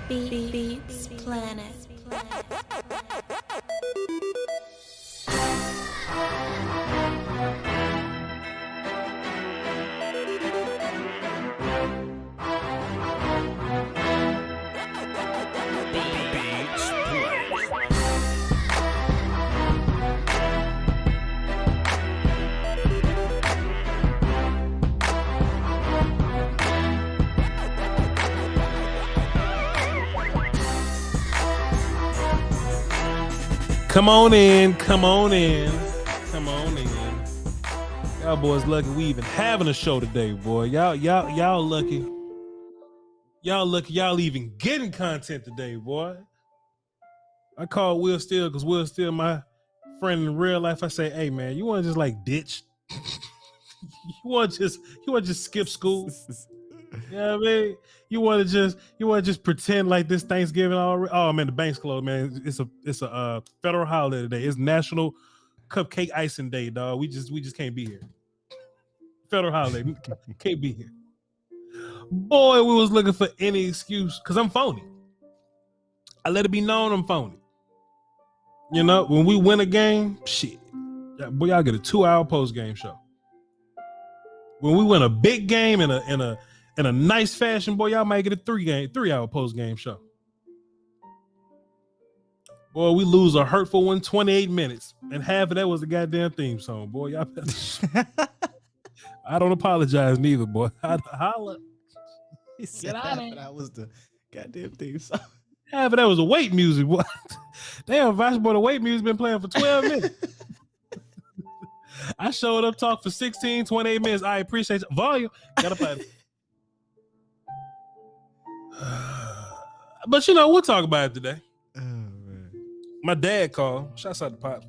Beats Planet. Come on in, come on in, come on in. Y'all boys lucky we even having a show today, boy. Y'all lucky. Y'all lucky y'all even getting content today, boy. I call Will Steele because Will Steele my friend in real life. I say, hey man, you want to just like ditch? you want to just skip school? You know what I mean? You want to just pretend like this Thanksgiving already? Oh man, the bank's closed, man. It's a federal holiday today. It's National Cupcake Icing Day, dog. We just can't be here. Federal holiday, can't be here. Boy, we was looking for any excuse because I'm phony. I let it be known I'm phony. You know, when we win a game, shit, boy, y'all get a 2-hour post game show. When we win a big game in a nice fashion, boy, y'all might get a 3-hour post game show. Boy, we lose a hurtful one, 28 minutes, and half of that was the goddamn theme song, boy. Y'all I don't apologize neither, boy. Holla. Get out of here. That was the goddamn theme song. Half of that was the weight music, boy. Damn, Vice boy, the weight music been playing for 12 minutes. I showed up, talked for 16, 28 minutes. I appreciate you. Volume. Gotta play. But you know, we'll talk about it today. Oh, man. My dad called. Shouts out to Pop.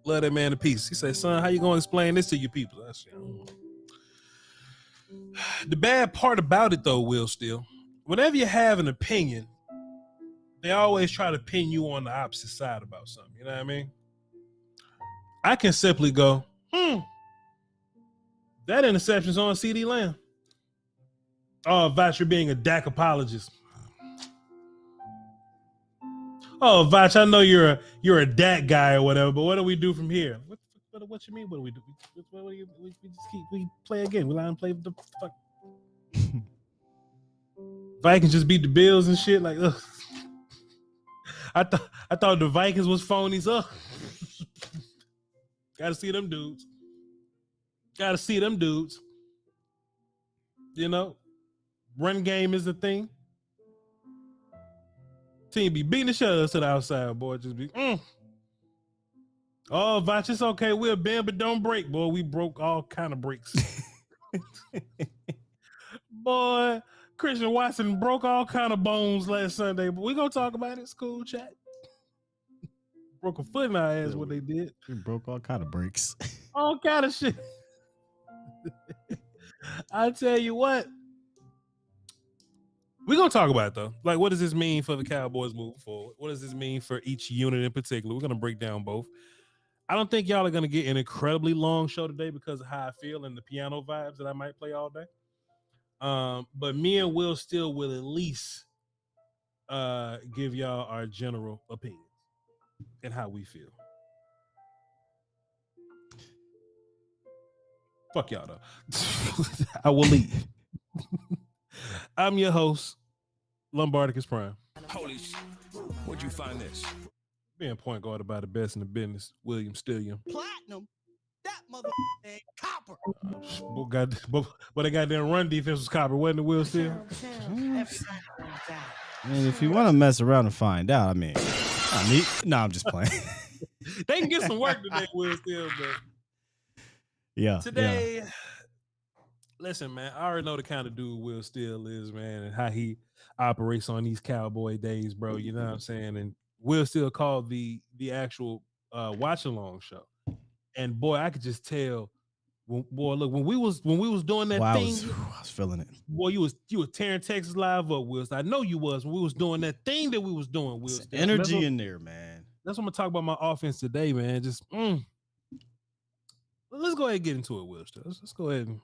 Love that man to peace. He said, son, how you gonna explain this to your people? I said, the bad part about it though, Will Steele, whenever you have an opinion, they always try to pin you on the opposite side about something. You know what I mean? I can simply go, that interception's on CD Lamb. Oh, Voch, you're being a Dak apologist. Oh, Voch, I know you're a Dak guy or whatever, but what do we do from here? What you mean? What do we do? We just keep we play again. We let him play the fuck. Vikings just beat the Bills and shit. Like, ugh. I thought the Vikings was phonies. Ugh. Gotta see them dudes. You know, run game is the thing. Team be beating the shit out of us to the outside, boy. Just be, Oh, Voch, it's okay. We'll bend, but don't break, boy. We broke all kind of breaks. Boy, Christian Watson broke all kind of bones last Sunday, but we gonna talk about it. School chat. Broke a foot in our ass. What they did. We broke all kind of breaks. All kind of shit. I tell you what. We're gonna talk about it though. Like, what does this mean for the Cowboys moving forward? What does this mean for each unit in particular? We're gonna break down both. I don't think y'all are gonna get an incredibly long show today because of how I feel and the piano vibes that I might play all day. But me and Will Steele will at least give y'all our general opinions and how we feel. Fuck y'all though. I will leave. I'm your host, Lombardicus Prime. Holy shit. Where'd you find this? Being point guard by the best in the business, William Steele. Platinum? That mother ain't copper. But they got their run defense was copper, wasn't it, Will Steele? I mean, if you want to mess around and find out, I mean, no, I'm just playing. They can get some work today, Will Steele, but yeah. Today, listen, man, I already know the kind of dude Will Steele is, man, and how he operates on these Cowboy days, bro. You know what I'm saying? And Will Steele called the actual watch along show. And boy, I could just tell. When we was doing that thing, I was feeling it. Boy, you was tearing Texas Live up, Will. I know you was when we was doing that thing that we was doing, Will. Energy in there, man. That's what I'm gonna talk about my offense today, man. Just let's go ahead and get into it, Will. Let's go ahead and.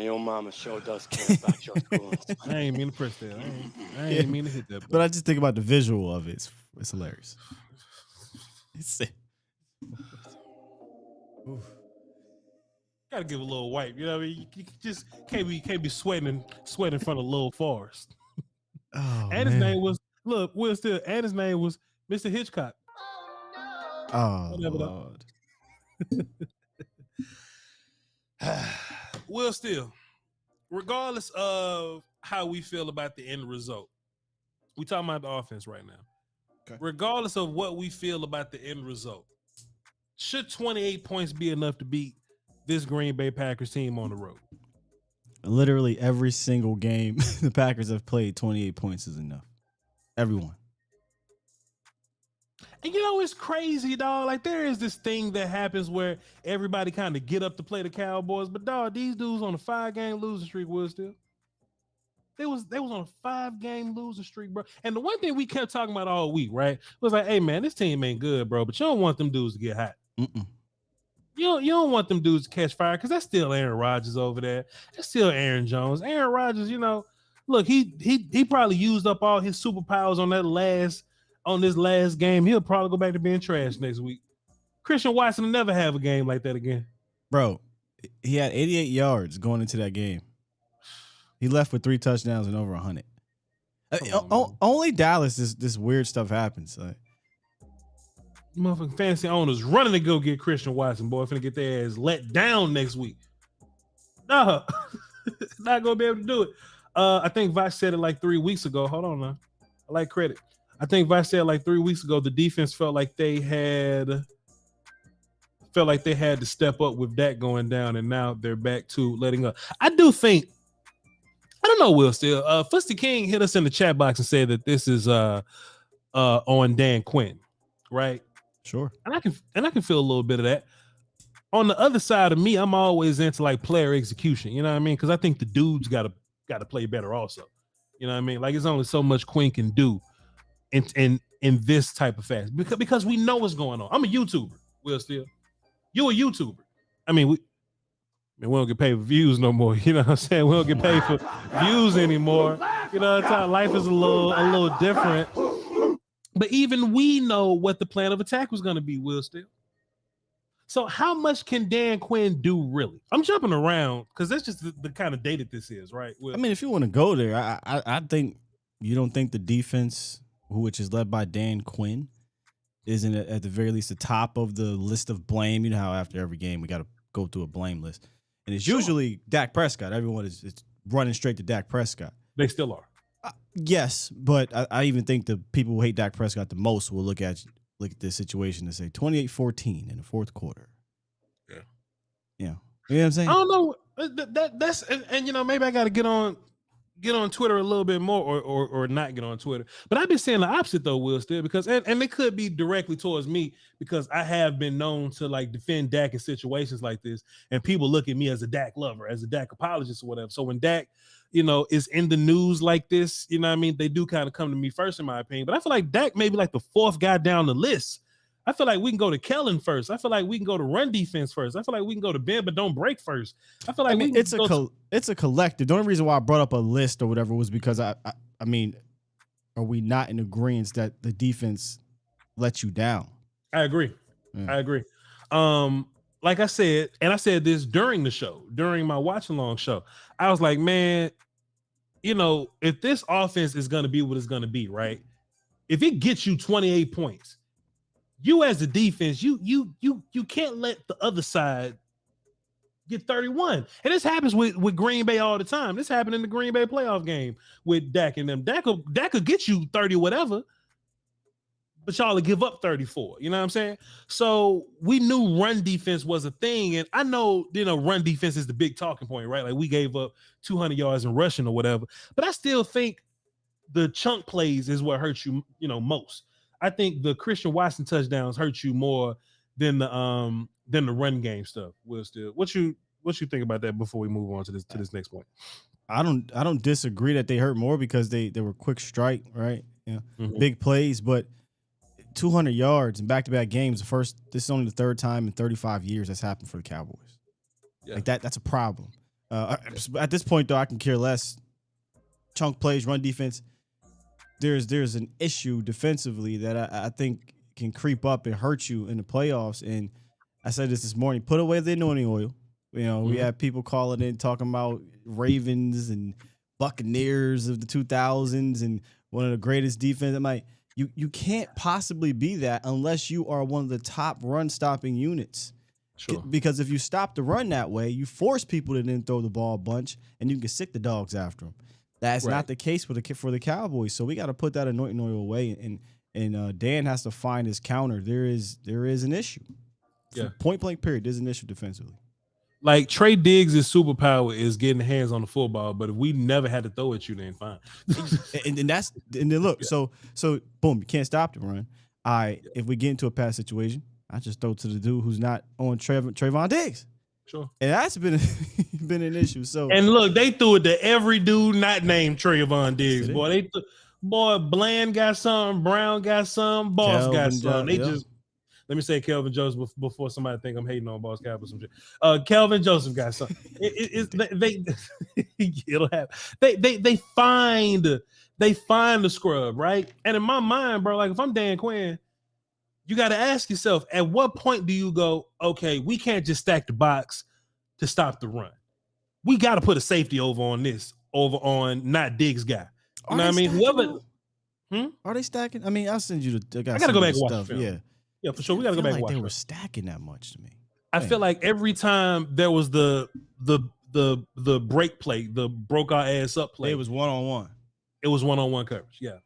Your mama sure does care about your school. I ain't mean to press that. I ain't mean to hit that. But I just think about the visual of it. It's hilarious. Gotta give a little wipe. You know what I mean? You just can't be sweating in front of Lil Forrest. Oh, and his name was Will Steele. And his name was Mr. Hitchcock. Oh, Lord. Will Steele, regardless of how we feel about the end result, we talking about the offense right now. Okay. Regardless of what we feel about the end result, should 28 points be enough to beat this Green Bay Packers team on the road? Literally every single game the Packers have played, 28 points is enough. Everyone. And you know, it's crazy, dog. Like, there is this thing that happens where everybody kind of get up to play the Cowboys, but dog, these dudes on a 5-game losing streak, Will Steele. They was on a 5-game losing streak, bro. And the one thing we kept talking about all week, right, was like, hey man, this team ain't good, bro. But you don't want them dudes to get hot. You don't want them dudes to catch fire, because that's still Aaron Rodgers over there. That's still Aaron Jones. Aaron Rodgers, you know, look, he probably used up all his superpowers on this last game. He'll probably go back to being trash next week. Christian Watson will never have a game like that again. Bro, he had 88 yards going into that game. He left with 3 touchdowns and over 100. Only Dallas, this weird stuff happens. Like, motherfucking fantasy owners running to go get Christian Watson, boy, finna get their ass let down next week. No, not gonna be able to do it. I think Voch said it like 3 weeks ago. Hold on now. I like credit. I think Voch said like 3 weeks ago the defense felt like they had to step up with Dak going down, and now they're back to letting up. I don't know, Will Steele. Fusty King hit us in the chat box and said that this is on Dan Quinn, right? Sure. And I can feel a little bit of that. On the other side of me, I'm always into like player execution. You know what I mean? Because I think the dudes got to play better also. You know what I mean? Like, there's only so much Quinn can do in this type of fashion, because we know what's going on. I'm a YouTuber, Will Steele. You a YouTuber. I mean, we don't get paid for views no more. You know what I'm saying? We don't get paid for views anymore. You know what I'm saying? Life is a little different. But even we know what the plan of attack was going to be, Will Steele. So how much can Dan Quinn do really? I'm jumping around because that's just the kind of day that this is, right? I mean, if you want to go there, I think you don't think the defense, which is led by Dan Quinn, isn't at the very least the top of the list of blame. You know how after every game we got to go through a blame list, and it's usually Dak Prescott. Everyone is running straight to Dak Prescott. They still are. Yes, but I even think the people who hate Dak Prescott the most will look at this situation and say 28-14 in the fourth quarter. Yeah. You know what I'm saying? I don't know. That's and you know, maybe I got to get on Twitter a little bit more or not get on Twitter. But I've been saying the opposite though, Will, still, because and it could be directly towards me because I have been known to like defend Dak in situations like this, and people look at me as a Dak lover, as a Dak apologist or whatever. So when Dak, you know, is in the news like this, you know what I mean? They do kind of come to me first, in my opinion. But I feel like Dak may be like the fourth guy down the list. I feel like we can go to Kellen first. I feel like we can go to run defense first. I feel like we can go to bend but don't break first. I feel like it's a collective. The only reason why I brought up a list or whatever was because I mean, are we not in agreement that the defense lets you down? I agree. Yeah. I agree. Like I said, and I said this during the show, during my watch along show, I was like, man, you know, if this offense is going to be what it's going to be, right? If it gets you 28 points, you as a defense, you can't let the other side get 31. And this happens with Green Bay all the time. This happened in the Green Bay playoff game with Dak and them. Dak could get you 30 whatever, but y'all will give up 34. You know what I'm saying? So we knew run defense was a thing. And I know, you know, run defense is the big talking point, right? Like we gave up 200 yards in rushing or whatever. But I still think the chunk plays is what hurts you, you know, most. I think the Christian Watson touchdowns hurt you more than the run game stuff. Will, still, what you think about that before we move on to this next point? I don't disagree that they hurt more because they were quick strike, right? Yeah, Mm-hmm. big plays, but 200 yards in back-to-back games. This is only the third time in 35 years that's happened for the Cowboys. Yeah. Like that's a problem. At this point, though, I can care less. Chunk plays, run defense. There's an issue defensively that I think can creep up and hurt you in the playoffs. And I said this morning: put away the anointing oil. You know, we had people calling in talking about Ravens and Buccaneers of the 2000s and one of the greatest defense. I'm like, you can't possibly be that unless you are one of the top run stopping units. Sure. Because if you stop the run that way, you force people to then throw the ball a bunch, and you can sick the dogs after them. That's not the case for the Cowboys. So we got to put that anointing oil away, and Dan has to find his counter. There is an issue. Yeah. Point blank period. There's an issue defensively. Like Trey Diggs' superpower is getting hands on the football, but if we never had to throw at you, then fine. and then look, so boom, you can't stop the run. If we get into a pass situation, I just throw to the dude who's not on Trayvon Diggs. Sure. And that's been an issue. So and look, they threw it to every dude not named Trayvon Diggs. Boy, Bland got some, Brown got some, Boss got some. They just let me say Kelvin Joseph before somebody think I'm hating on Boss Cap or some shit. Kelvin Joseph got some. It'll happen. They find the scrub, right? And in my mind, bro, like if I'm Dan Quinn, you got to ask yourself, at what point do you go, okay, we can't just stack the box to stop the run. We got to put a safety over on not Diggs guy. You know what I mean? Whoever. Are they stacking? I mean, I'll send you the. I gotta go back and watch the film. Yeah, for sure. We gotta go back and watch. They were stacking that much to me. I feel like every time there was the break play, the broke our ass up play, it was one-on-one. It was one-on-one coverage. Yeah.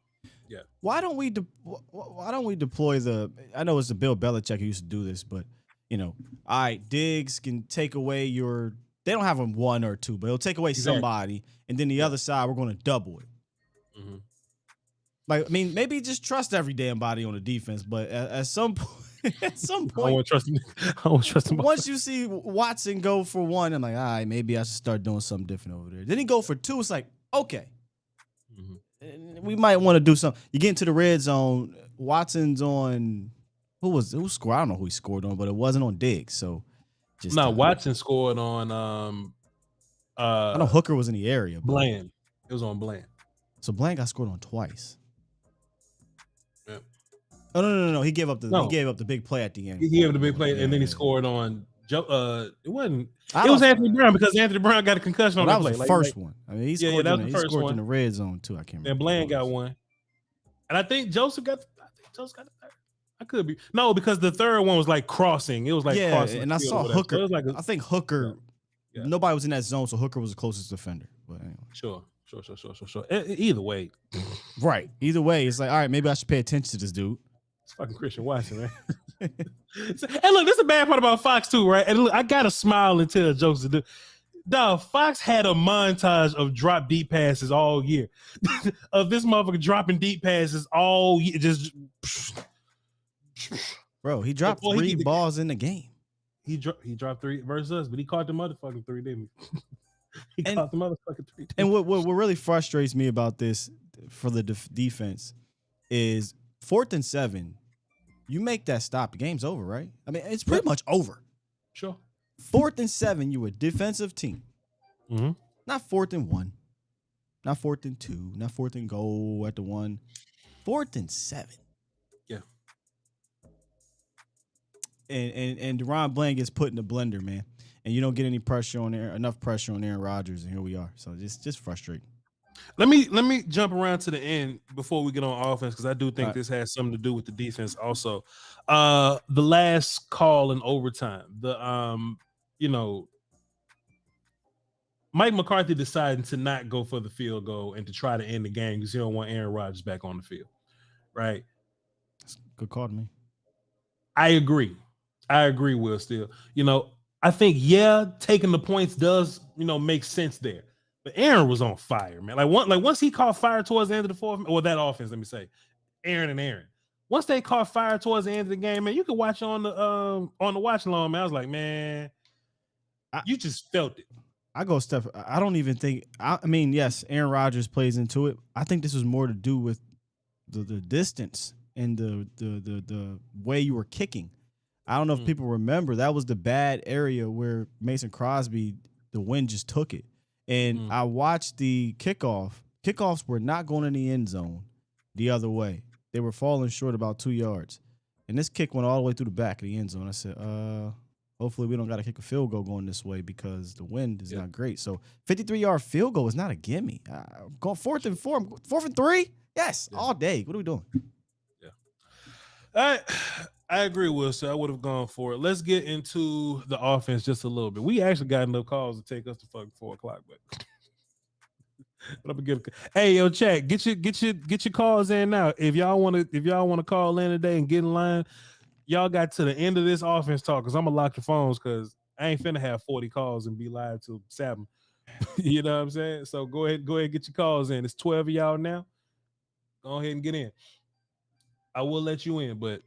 Why don't we deploy the? I know it's the Bill Belichick who used to do this, but you know, all right, Diggs can take away your. They don't have him 1 or 2, but he'll take away somebody, and then the other side we're going to double it. Mm-hmm. Like, I mean, maybe just trust every damn body on the defense, but at some point, I won't trust him. Once you see Watson go for 1, I'm like, all right, maybe I should start doing something different over there. Then he go for 2. It's like, okay, we might want to do something. You get into the red zone. Watson's on who scored? I don't know who he scored on, but it wasn't on Diggs. So Watson scored on. I know Hooker was in the area. Bland. It was on Bland. So Bland got scored on twice. Yeah. Oh no. He gave up the No. big play at the end. He gave the big play, and then he scored on Joe. It wasn't. It was Anthony Brown because Anthony Brown got a concussion on that play. That was the first one. I mean, he scored in the red zone too. I can't remember. And Bland got one, and I think Joseph got. The third. I could be because the third one was like crossing. It was like crossing. And I saw Hooker. So it was like I think Hooker. Yeah. Nobody was in that zone, so Hooker was the closest defender. But anyway. Sure. Either way, right. Either way, it's like, all right, maybe I should pay attention to this dude. It's fucking Christian Watson, man. And look, this is the bad part about Fox too, right? And look, I gotta smile and tell jokes to do. Dog, Fox had a montage of drop deep passes all year, of this motherfucker dropping deep passes all year. Just, bro, he dropped 3 balls in the game. He dropped 3 versus us, but he caught the motherfucking 3, didn't he? He caught the motherfucking 3. And what really frustrates me about this for the defense is 4th and 7. You make that stop, the game's over, right? I mean, it's pretty much over. Sure. 4th and 7, you were a defensive team. Mm-hmm. Not 4th and 1. Not 4th and 2. Not 4th and goal at the 1. 4th and 7. Yeah. And Deron Bland gets put in the blender, man. And you don't get enough pressure on Aaron Rodgers, and here we are. So just frustrating. Let me jump around to the end before we get on offense, because I do think this has something to do with the defense also. The last call in overtime, Mike McCarthy decided to not go for the field goal and to try to end the game because he don't want Aaron Rodgers back on the field, right? That's a good call to me. I agree, Will Steele. I think, taking the points does, make sense there. But Aaron was on fire, man. Once he caught fire towards the end of the fourth, or that offense, let me say, Aaron. Once they caught fire towards the end of the game, man, you could watch on the watch along, man. I was like, man, you just felt it. I go step. I don't even think. I mean, yes, Aaron Rodgers plays into it. I think this was more to do with the distance and the way you were kicking. I don't know if people remember, that was the bad area where Mason Crosby, the wind just took it. And I watched the kickoff. Kickoffs were not going in the end zone the other way. They were falling short about 2 yards. And this kick went all the way through the back of the end zone. I said, hopefully we don't got to kick a field goal going this way because the wind is not great. So 53-yard field goal is not a gimme. Going 4th and 4, 4th and 3? Yes, all day. What are we doing? Yeah. I agree, Will. So I would have gone for it. Let's get into the offense just a little bit. We actually got enough calls to take us to fucking 4 o'clock, but I'm gonna hey, yo, chat, get your calls in now. If y'all want to call in today and get in line, y'all got to the end of this offense talk because I'm gonna lock the phones because I ain't finna have 40 calls and be live till 7. You know what I'm saying? So go ahead, get your calls in. It's 12 of y'all now. Go ahead and get in. I will let you in, but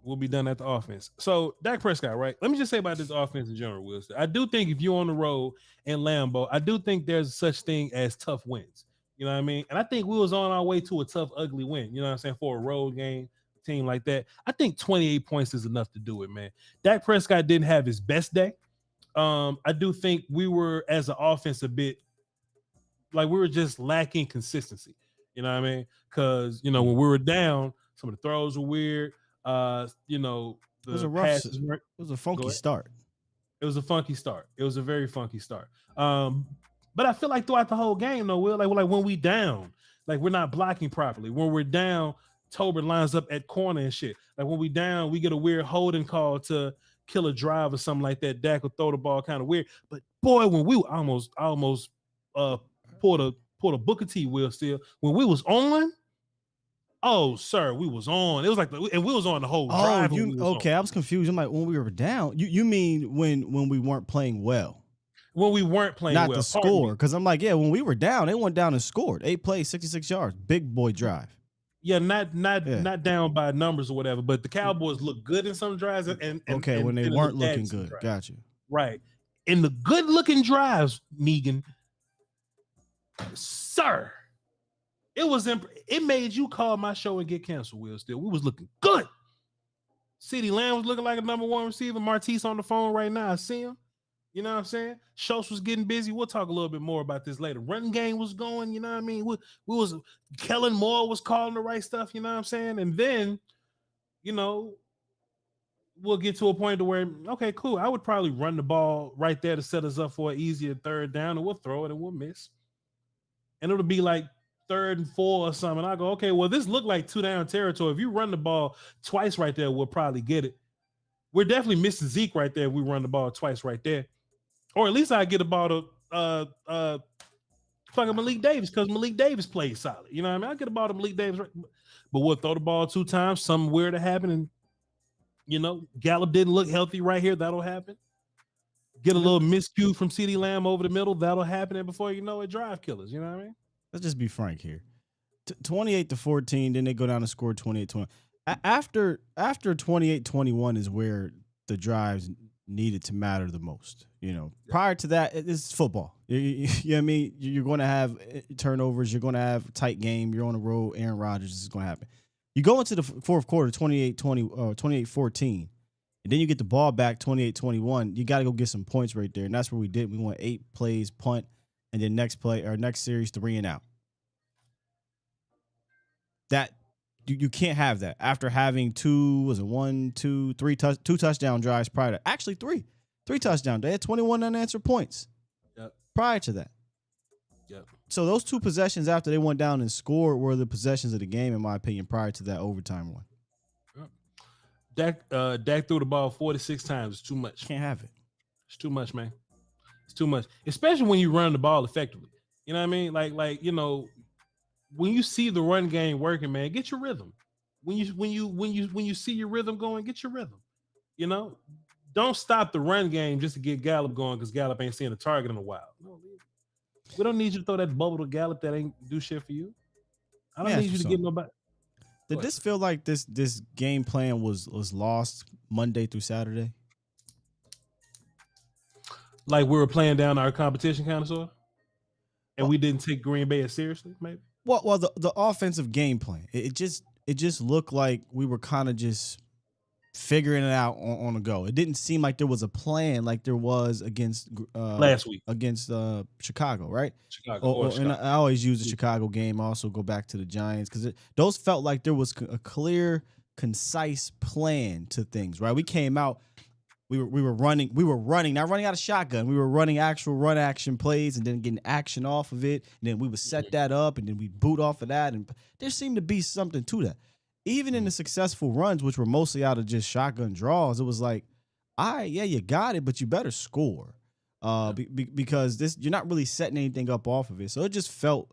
we'll be done at the offense. So Dak Prescott, right? Let me just say about this offense in general, Wilson. I do think if you're on the road in Lambeau, I do think there's such thing as tough wins. You know what I mean? And I think we was on our way to a tough, ugly win. You know what I'm saying? For a road game, team like that. I think 28 points is enough to do it, man. Dak Prescott didn't have his best day. I do think we were, as an offense, a bit like we were just lacking consistency. You know what I mean? Because, when we were down, some of the throws were weird. It was a funky start. It was a funky start. It was a very funky start. But I feel like throughout the whole game, though, Will, like when we down, like we're not blocking properly. When we're down, Tolbert lines up at corner and shit. Like when we down, we get a weird holding call to kill a drive or something like that. Dak will throw the ball kind of weird. But boy, when we almost pulled a Booker T, Will, still when we was on. Oh, sir, we was on. It was like, and we was on the whole drive. Okay, I was confused. I'm like, when we were down, you mean when we weren't playing well? When we weren't playing well, not the score. Because I'm like, when we were down, they went down and scored 8 plays, 66 yards, big boy drive. Yeah, not down by numbers or whatever. But the Cowboys look good in some drives, and when they weren't looking good, got you right. In the good looking drives, Negan, sir. It made you call my show and get canceled, Will. Still, we was looking good. CeeDee Lamb was looking like a number 1 receiver. Martise on the phone right now. I see him. You know what I'm saying? Schultz was getting busy. We'll talk a little bit more about this later. Run game was going. You know what I mean? Kellen Moore was calling the right stuff. You know what I'm saying? And then, you know, we'll get to a point to where, okay, cool. I would probably run the ball right there to set us up for an easier third down, and we'll throw it and we'll miss. And it'll be like 3rd and 4 or something. I go, okay, well, this looked like 2-down territory. If you run the ball twice right there, we'll probably get it. We're definitely missing Zeke right there if we run the ball twice right there. Or at least I get the ball to fucking Malik Davis, because Malik Davis plays solid. You know what I mean? I get the ball to Malik Davis, right? But we'll throw the ball 2 times, something weird to happen, and you know, Gallup didn't look healthy right here. That'll happen. Get a little miscue from CeeDee Lamb over the middle. That'll happen. And before you know it, drive killers. You know what I mean? Let's just be frank here. 28-14, then they go down and score 28-20. After 28-21 is where the drives needed to matter the most. You know, prior to that, it's football. You know what I mean? You're going to have turnovers. You're going to have a tight game. You're on the road. Aaron Rodgers is going to happen. You go into the fourth quarter, 28-20 or 28-14, and then you get the ball back 28-21. You got to go get some points right there, and that's what we did. We went 8 plays, punt, and then next play or next series 3 and out. That you can't have that after having 2 touchdown drives prior to actually 3 touchdowns. They had 21 unanswered points prior to that. Yep. So those 2 possessions after they went down and scored were the possessions of the game, in my opinion, prior to that overtime one. Dak threw the ball 46 times. It's too much. Can't have it. It's too much, man. It's too much, especially when you run the ball effectively. You know what I mean? Like you know, when you see the run game working, man, get your rhythm. When you see your rhythm going, get your rhythm. You know, don't stop the run game just to get Gallup going because Gallup ain't seeing a target in a while. No, we don't need you to throw that bubble to Gallup that ain't do shit for you. I don't need you to get nobody. Did this feel like this game plan was lost Monday through Saturday? Like we were playing down our competition kind of sort, and we didn't take Green Bay as seriously, maybe. Well, the offensive game plan, it just looked like we were kind of just figuring it out on the go. It didn't seem like there was a plan like there was against last week against Chicago, right? Chicago. And I always use the Chicago game. I also go back to the Giants because those felt like there was a clear, concise plan to things, right? We came out. We were running, not running out of shotgun. We were running actual run action plays and then getting action off of it. And then we would set that up and then we boot off of that. And there seemed to be something to that. Even in the successful runs, which were mostly out of just shotgun draws, it was like, all right, yeah, you got it, but you better score. Because you're not really setting anything up off of it. So it felt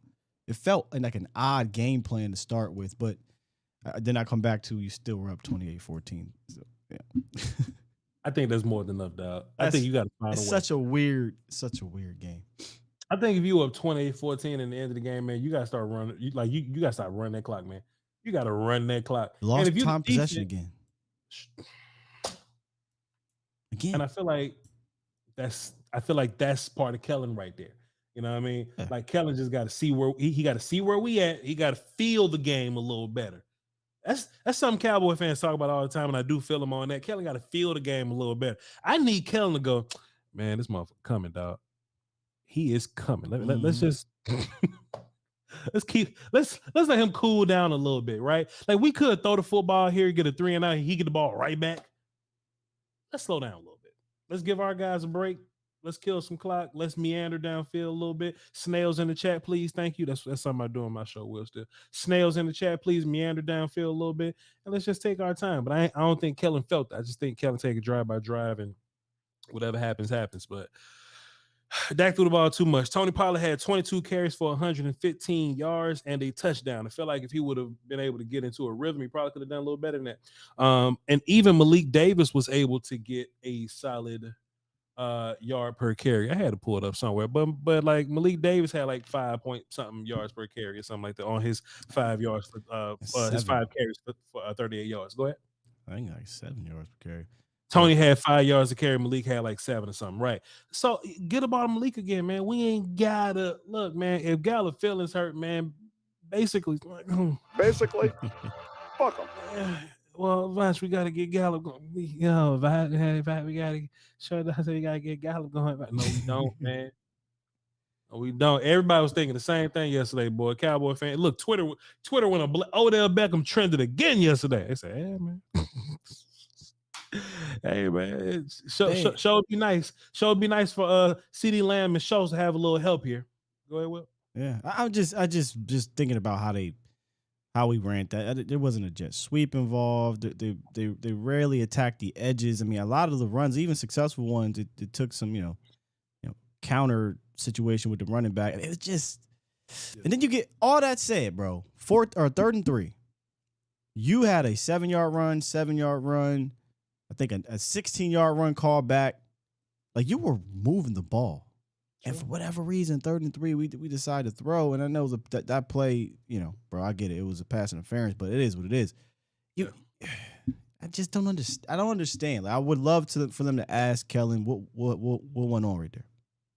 like an odd game plan to start with. But then I come back to you still were up 28-14. So, yeah. I think there's more than enough, dog. I think you got to find a way. Such a weird game. I think if you were up 28-14 in the end of the game, man, you got to start running. You got to start running that clock, man. You got to run that clock. Lost time possession again. And I feel like that's part of Kellen right there. You know what I mean? Yeah. Like Kellen just got to see where he got to see where we at. He got to feel the game a little better. That's something Cowboy fans talk about all the time, and I do feel them on that. Kellen got to feel the game a little better. I need Kellen to go, man, this motherfucker coming, dog. He is coming. Let's just let's let him cool down a little bit, right? Like we could throw the football here, get a 3 and out, he get the ball right back. Let's slow down a little bit. Let's give our guys a break. Let's kill some clock. Let's meander downfield a little bit. Snails in the chat, please. Thank you. That's something I do on my show, Will, still. Snails in the chat, please. Meander downfield a little bit. And let's just take our time. But I don't think Kellen felt that. I just think Kellen take it drive by drive and whatever happens, happens. But Dak threw the ball too much. Tony Pollard had 22 carries for 115 yards and a touchdown. I feel like if he would have been able to get into a rhythm, he probably could have done a little better than that. And even Malik Davis was able to get a solid yard per carry. I had to pull it up somewhere, but like Malik Davis had like 5 point something yards per carry or something like that on his 5 yards for his 5 carries for 38 yards. Go ahead. I think like 7 yards per carry. Tony had 5 yards to carry. Malik had like 7 or something, right? So get about Malik again, man. We ain't gotta look, man. If Gallup feelings hurt, man, basically, fuck him. Well, Voch, we gotta get Gallup going. We gotta show that we gotta get Gallup going. No, we don't, man. We don't. Everybody was thinking the same thing yesterday, boy. Cowboy fan. Look, Twitter went Odell Beckham trended again yesterday. They said, "Hey man, hey man, show would be nice. Show would be nice for CeeDee Lamb and Schultz to have a little help here." Go ahead, Will. Yeah, I just thinking about how we ran that. There wasn't a jet sweep involved. They rarely attacked the edges. I mean, a lot of the runs, even successful ones, it took some counter situation with the running back. It was just, and then you get all that said, bro. 3rd and 3. You had a 7-yard run, I think a 16-yard run call back. Like, you were moving the ball. And for whatever reason, 3rd and 3, we decided to throw. And I know that play, bro, I get it. It was a pass interference, but it is what it is. I just don't understand. I don't understand. Like, I would love for them to ask Kellen what went on right there.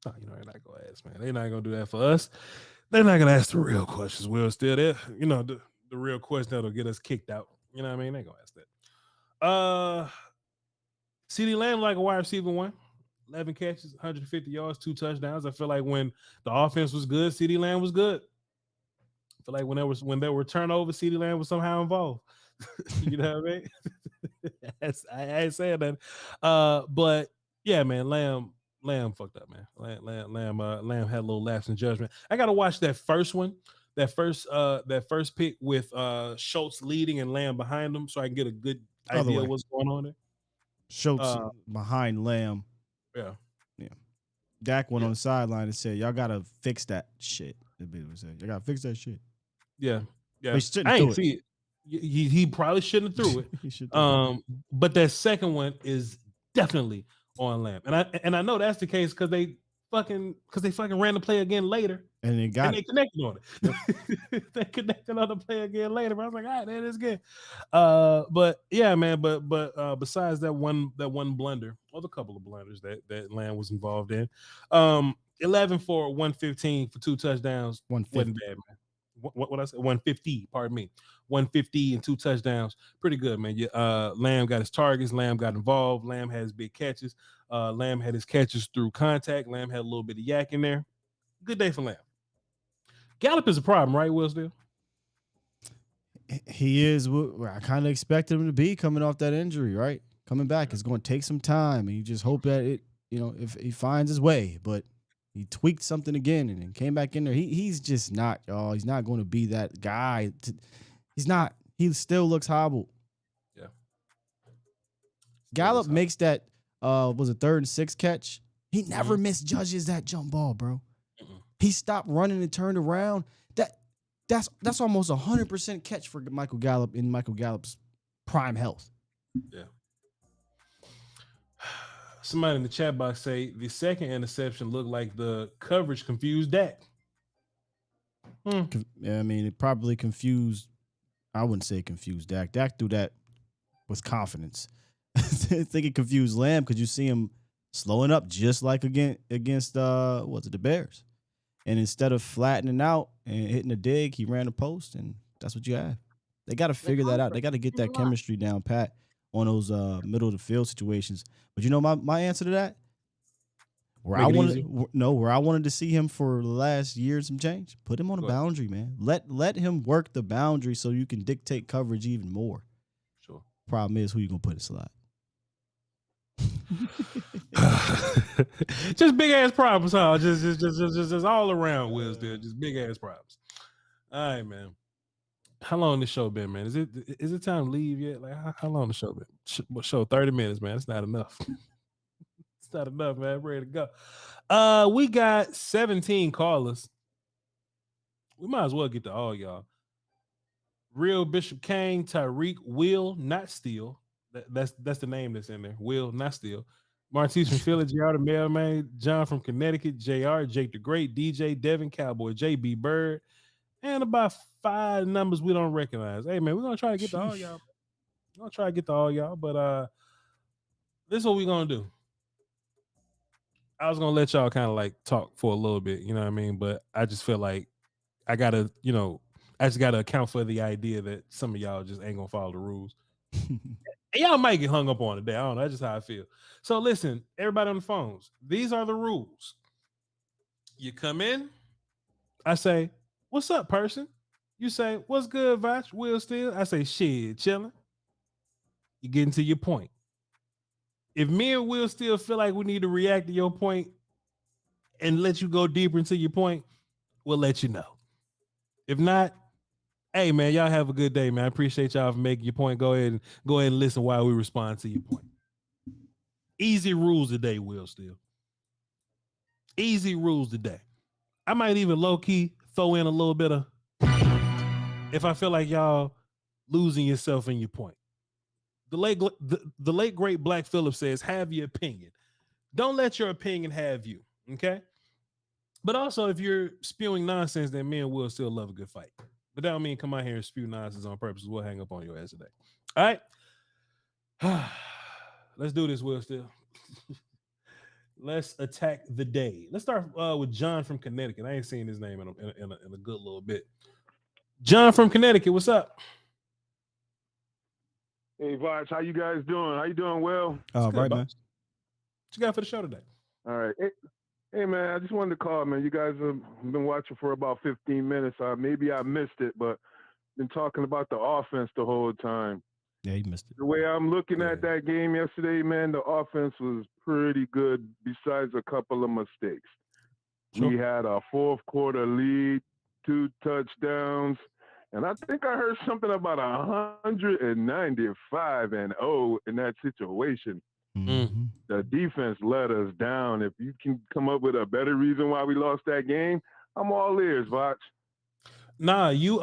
Oh, they're not gonna ask, man. They're not gonna do that for us. They're not gonna ask the real questions. Will still there, the real question that'll get us kicked out. You know what I mean? They gonna ask that. CeeDee Lamb like a wide receiver 1, 11 catches, 150 yards, 2 touchdowns. I feel like when the offense was good, CeeDee Lamb was good. I feel like when there were turnovers, CeeDee Lamb was somehow involved. You know what I mean? I ain't saying that. But yeah, man, Lamb fucked up, man. Lamb had a little lapse in judgment. I gotta watch that first one, that first pick with Schultz leading and Lamb behind him, so I can get a good idea of what's going on there. Schultz behind Lamb. Yeah. Dak went on the sideline and said, "Y'all gotta fix that shit." Y'all gotta fix that shit. Yeah. I ain't see it. He probably shouldn't have threw it. He should but that second one is definitely on Lamb, and I know that's the case because they fucking ran the play again later, and they connected on it. Yep. They connected on the play again later. But I was like, all right, that is good. But yeah, man. But besides that one blunder, or the couple of blunders that Lamb was involved in, 11 for 115 for 2 touchdowns, wasn't bad, man. What I said, 150, pardon me, 150 and 2 touchdowns, pretty good, man. Lamb got his targets, Lamb got involved, Lamb had his big catches, Lamb had his catches through contact, Lamb had a little bit of yak in there. Good day for Lamb. Gallup is a problem, right, Will Steele? He is what I kind of expected him to be coming off that injury, right? Coming back, it's going to take some time, and you just hope that it, if he finds his way, but he tweaked something again and then came back in there. He's just not, y'all. He's not going to be that guy. He's not. He still looks hobbled. Yeah. Gallup makes that, was a 3rd and 6 catch. He never misjudges that jump ball, bro. He stopped running and turned around. That's almost 100% catch for Michael Gallup in Michael Gallup's prime health. Yeah. Somebody in the chat box say the second interception looked like the coverage confused Dak. Yeah, I mean, it probably confused. I wouldn't say confused Dak. Dak threw that with confidence. I think it confused Lamb because you see him slowing up just like against the Bears. And instead of flattening out and hitting a dig, he ran a post, and that's what you have. They got to figure that out. They got to get that chemistry down pat on those middle of the field situations. But you know my answer to that? Where I wanted to see him for the last year and some change. Put him on a boundary, man. Let him work the boundary so you can dictate coverage even more. Sure. Problem is, who you gonna put in slot? Just big ass problems, huh? Just all around, Will. Still just big ass problems. All right, man. How long this show been, man? Is it time to leave yet? Like how long the show been? Show 30 minutes, man. It's not enough. It's not enough, man. I'm ready to go. We got 17 callers. We might as well get to all y'all. Real Bishop Kane, Tyreek, Will, not Steele. That's the name that's in there. Will, not Steele. Martise from Philly, JR the Mailman, John from Connecticut, JR, Jake the Great, DJ, Devin, Cowboy, JB Bird, and about 5 numbers we don't recognize. Hey, man, we're going to try to get to all y'all. We're going to try to get to all y'all, but this is what we're going to do. I was going to let y'all kind of like talk for a little bit, you know what I mean? But I just feel like I got to, I just got to account for the idea that some of y'all just ain't going to follow the rules. And y'all might get hung up on today. I don't know. That's just how I feel. So listen, everybody on the phones, these are the rules. You come in, I say, what's up, person? You say, what's good, Voch? Will Steele? I say, shit, chilling. You getting to your point. If me and Will still feel like we need to react to your point and let you go deeper into your point, we'll let you know. If not, hey man, y'all have a good day, man. I appreciate y'all for making your point. Go ahead and listen while we respond to your point. Easy rules today, Will Steele. Easy rules today. I might even low-key throw in a little bit of if I feel like y'all losing yourself in your point. The late great Black Phillip says, have your opinion. Don't let your opinion have you, okay? But also, if you're spewing nonsense, then me and Will still love a good fight. But that don't mean come out here and spew nonsense on purpose. We'll hang up on your ass today. All right? Let's do this, Will, still. Let's attack the day. Let's start with John from Connecticut. I ain't seen his name in a good little bit. John from Connecticut, what's up? Hey, Voch, how you guys doing? How you doing, Will? Oh, right, man. What you got for the show today? All right. Hey, man, I just wanted to call, man. You guys have been watching for about 15 minutes. Maybe I missed it, but been talking about the offense the whole time. Yeah, you missed it. The way I'm looking at that game yesterday, man, the offense was pretty good besides a couple of mistakes. Sure. We had a fourth quarter lead, 2 touchdowns, and I think I heard something about 195-0 in that situation. Mm-hmm. The defense let us down. If you can come up with a better reason why we lost that game, I'm all ears, Voch. Nah, you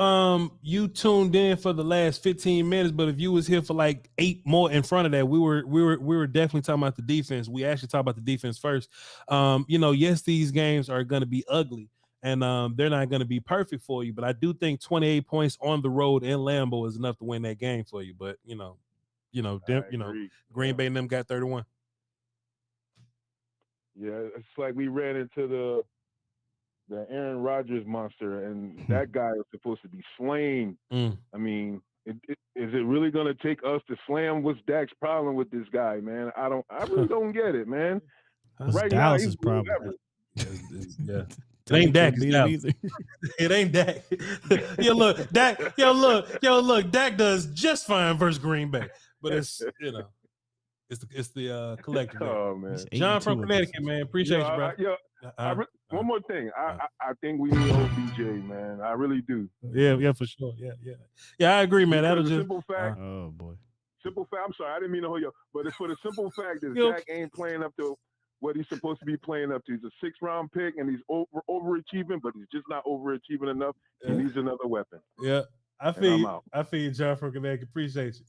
tuned in for the last 15 minutes, but if you was here for like 8 more in front of that, we were definitely talking about the defense. We actually talked about the defense first. Yes, these games are going to be ugly, and they're not going to be perfect for you. But I do think 28 points on the road in Lambeau is enough to win that game for you. But Green Bay and them got 31. Yeah, it's like we ran into the Aaron Rodgers monster, and that guy is supposed to be slain. I mean, is it really going to take us to slam? What's Dak's problem with this guy, man? I really don't get it, man. What's Dallas's problem? Yeah. It ain't Dak. It ain't Dak. Look, Dak does just fine versus Green Bay, but it's the collective. Oh man, John from Connecticut, man, appreciate you, bro. One more thing, I think we need OBJ, man. I really do. Yeah, for sure. Yeah, I agree, man. That'll just simple fact. Oh boy. Simple fact. I'm sorry, I didn't mean to hold you up, but it's for the simple fact that Dak ain't playing up to what he's supposed to be playing up to. He's a 6th-round pick, and he's overachieving, but he's just not overachieving enough. He needs another weapon. Yeah, I feel you, John from Connecticut. Appreciate you.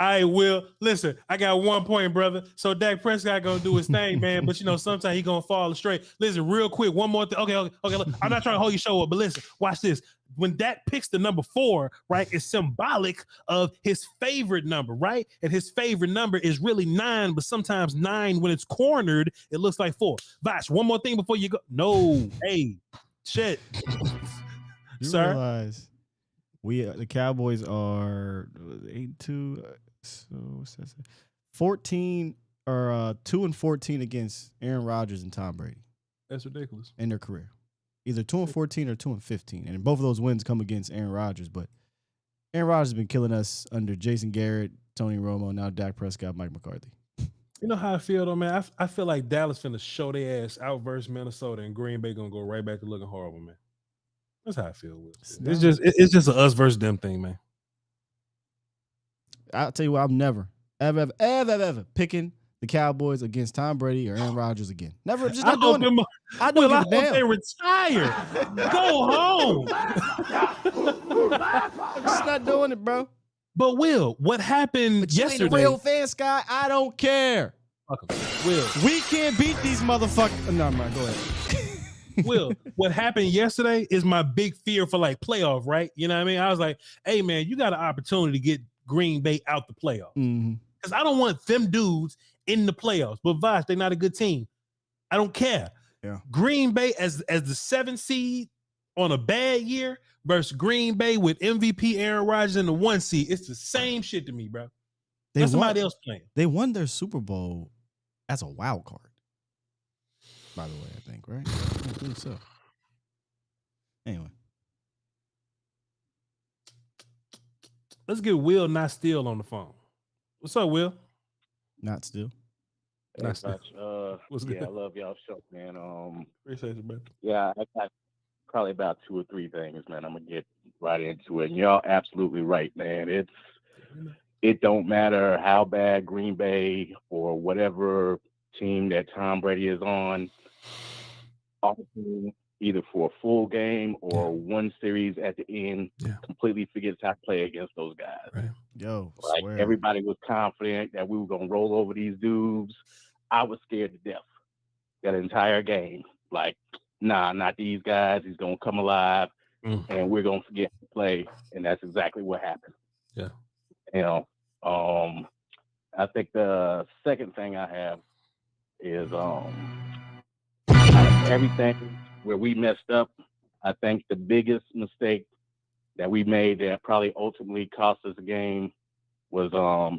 I will listen. I got 1 point, brother. So Dak Prescott gonna do his thing, man. But sometimes he gonna fall astray. Listen, real quick, one more thing. Okay. Look, I'm not trying to hold your show up, but listen, watch this. When Dak picks the number 4, right, it's symbolic of his favorite number, right? And his favorite number is really 9, but sometimes 9, when it's cornered, it looks like 4. Voch, one more thing before you go. No, hey, shit, sir. Realize the Cowboys are 8-2. So what's that? 14 or 2-14 against Aaron Rodgers and Tom Brady. That's ridiculous in their career. Either 2-14 or 2-15, and both of those wins come against Aaron Rodgers. But Aaron Rodgers has been killing us under Jason Garrett, Tony Romo, now Dak Prescott, Mike McCarthy. You know how I feel though, man. I feel like Dallas finna show their ass out versus Minnesota, and Green Bay gonna go right back to looking horrible, man. That's how I feel with it. It's just a us versus them thing, man. I'll tell you what, I'm never, ever picking the Cowboys against Tom Brady or Aaron Rodgers again. Never, just not doing it. I don't give a damn. They retire. Go home. I'm just not doing it, bro. But Will, what happened yesterday? You ain't a real fan, Sky. I don't care. Will, we can't beat these motherfuckers. No, man, go ahead. Will, what happened yesterday is my big fear for like playoff, right? You know what I mean? I was like, hey, man, you got an opportunity to get Green Bay out the playoffs. Because I don't want them dudes in the playoffs. But Voch, they're not a good team. I don't care. Yeah. Green Bay as the 7th seed on a bad year versus Green Bay with MVP Aaron Rodgers in the 1 seed. It's the same shit to me, bro. That's somebody else playing. They won their Super Bowl as a wild card. by the way, I think, right? I believe so. Anyway. Let's get Will, not Steele, on the phone. What's up, Will? Not still. Not Steele. What's good? Yeah, I love y'all show, man. Appreciate you, man. Yeah, I got probably about 2 or 3 things, man. I'm gonna get right into it. And y'all absolutely right, man. It don't matter how bad Green Bay or whatever team that Tom Brady is on, often either for a full game or one series at the end, completely forgets how to play against those guys. Right. Yo, like swear. everybody was confident that we were gonna roll over these dudes. I was scared to death that entire game. Like, nah, not these guys. He's gonna come alive, and we're gonna forget to play, and that's exactly what happened. Yeah. You know, I think the second thing I have is out of everything where we messed up, I think the biggest mistake that we made that probably ultimately cost us a game was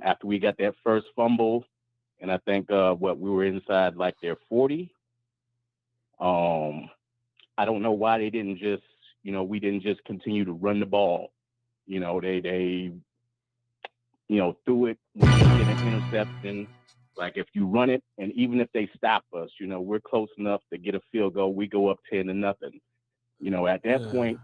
after we got that first fumble, and I think we were inside like their 40. I don't know why they didn't just, we didn't just continue to run the ball. They threw it when we get an interception. Like if you run it, and even if they stop us, we're close enough to get a field goal. We go up 10-0. At that point,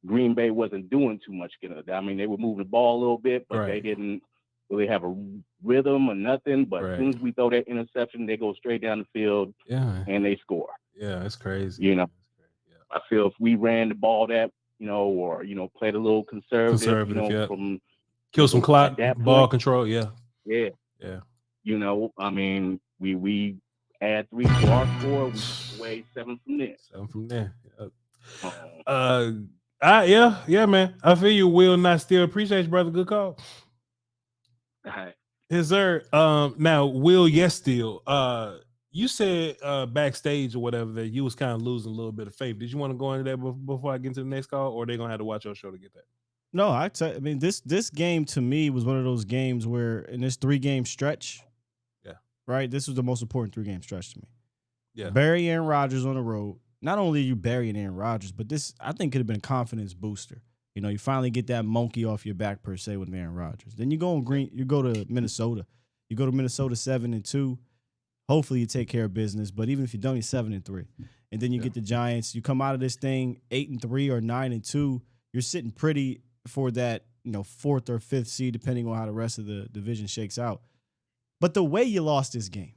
Green Bay wasn't doing too much. I mean, they were moving the ball a little bit, but they didn't really have a rhythm or nothing. But as soon as we throw that interception, they go straight down the field and they score. Yeah, that's crazy. I feel if we ran the ball that, or, played a little conservative from kill some clock, ball control. Yeah. I mean, we add 3 to our score, we weigh 7 from there. 7 from there. Yeah, man. I feel you, Will, not still. Appreciate you, brother. Good call. All right. Yes, sir. Now, Will, yes, still. You said backstage or whatever that you was kind of losing a little bit of faith. Did you want to go into that before I get into the next call, or are they gonna have to watch your show to get that? No, I mean, this game to me was one of those games where in this 3-game stretch, right? This was the most important 3-game stretch to me. Yeah. Bury Aaron Rodgers on the road. Not only are you burying Aaron Rodgers, but this, I think, could have been a confidence booster. You finally get that monkey off your back per se with Aaron Rodgers. Then you go to Minnesota. You go to Minnesota 7-2. Hopefully you take care of business. But even if you don't, you're 7-3. And then you get the Giants. You come out of this thing 8-3 or 9-2. You're sitting pretty for that, 4th or 5th seed, depending on how the rest of the division shakes out. But the way you lost this game,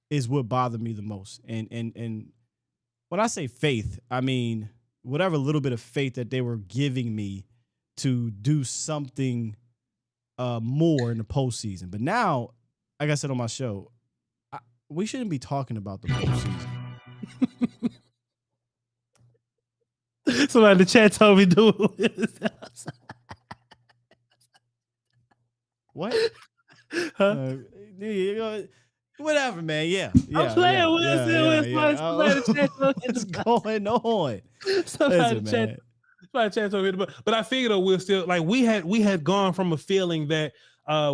is what bothered me the most. And when I say faith, I mean whatever little bit of faith that they were giving me to do something more in the postseason. But now, like I said on my show, we shouldn't be talking about the postseason. Somebody in the chat told me do it. What? Huh? Whatever, man. Yeah. I'm playing with What's going on? Somebody chat told me, but I figured though we're still like we had gone from a feeling that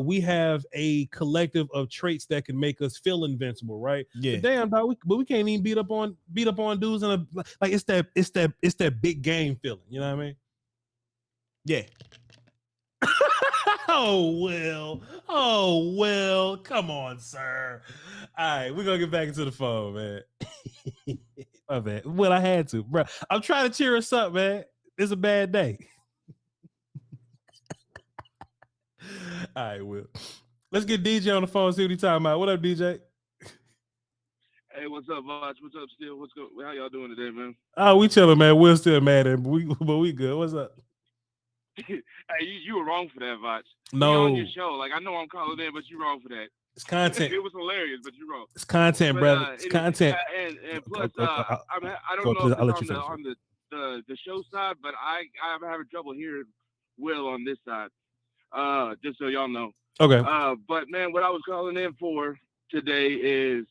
we have a collective of traits that can make us feel invincible, right? Yeah. But damn, dog, we can't even beat up on dudes in like it's that big game feeling. You know what I mean? Yeah. Oh well, come on, sir. All right, we're gonna get back into the phone, man. My bad. Well, I had to, bro. I'm trying to cheer us up, man. It's a bad day. All right, Will. Let's get DJ on the phone. See what he's talking about. What up, DJ? Hey, what's up, Voch? What's up, Steele? What's going? How y'all doing today, man? Oh, we chilling, man. We're still mad at him, but we good. What's up? Hey, you were wrong for that, Voch. No, on your show, like I know I'm calling in, but you're wrong for that. It's content. It was hilarious, but you're wrong. It's content, brother. It's content. And plus, I don't know if it's on the show side, but I'm having trouble hearing Will on this side. Just so y'all know. Okay. But man, what I was calling in for today is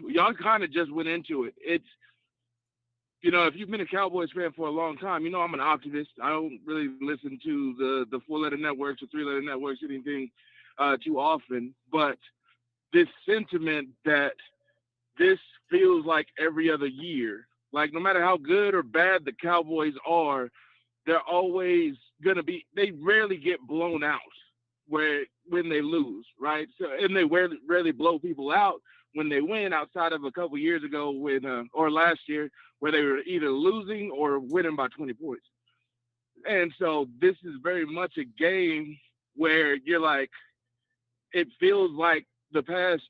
y'all kind of just went into it. It's if you've been a Cowboys fan for a long time, I'm an optimist. I don't really listen to the 4-letter networks or 3-letter networks, anything too often. But this sentiment that this feels like every other year. Like no matter how good or bad the Cowboys are, they're always gonna be. They rarely get blown out when they lose, right? So and they rarely blow people out when they win. Outside of a couple years ago when or last year where they were either losing or winning by 20 points. And so this is very much a game where you're like, it feels like the past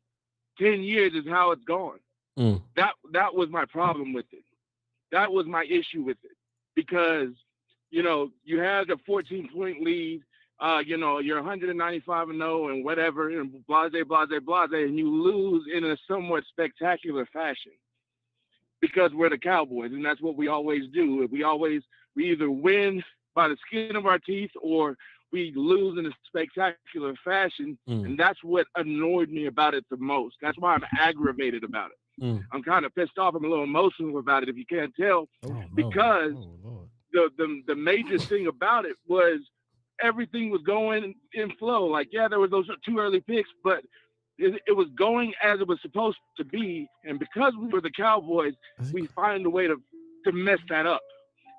10 years is how it's gone. That was my problem with it. That was my issue with it because, you know, you had a 14-point lead, you know, you're 195-0 and whatever, and blase, and you lose in a somewhat spectacular fashion because we're the Cowboys, and that's what we always do. We either win by the skin of our teeth or we lose in a spectacular fashion, and that's what annoyed me about it the most. That's why I'm aggravated about it. I'm kind of pissed off. I'm a little emotional about it, if you can't tell, because the major thing about it was everything was going in flow. Like, yeah, there was those 2 early picks, but it was going as it was supposed to be. And because we were the Cowboys, we find a way to mess that up.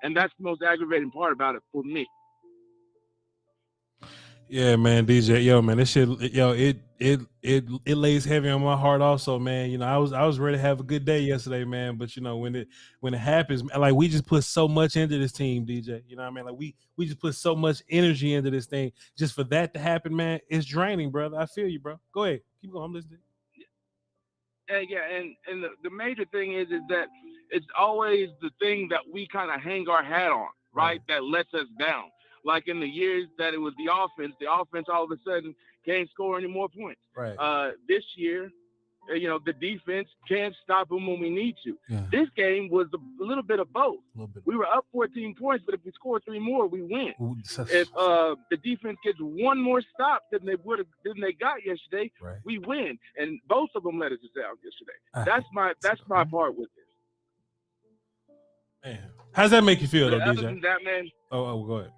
And that's the most aggravating part about it for me. Yeah, man, DJ, yo, man, this shit, yo, it lays heavy on my heart, also, man. You know, I was ready to have a good day yesterday, man. But you know, when it happens, like we just put so much into this team, DJ. You know what I mean? Like we just put so much energy into this thing. Just for that to happen, man, it's draining, brother. I feel you, bro. Go ahead, keep going. I'm listening. Yeah, and the major thing is that it's always the thing that we kind of hang our hat on, right? That lets us down. Like in the years that it was the offense all of a sudden can't score any more points. Right. This year, you know, the defense can't stop them when we need to. Yeah. This game was a little bit of both. We were up 14 points, but if we score 3 more, we win. If the defense gets 1 more stop than they got yesterday, we win. And both of them let us down yesterday. That's my part with this. Man, how's that make you feel, though, DJ? Other than that, man. Oh, go ahead.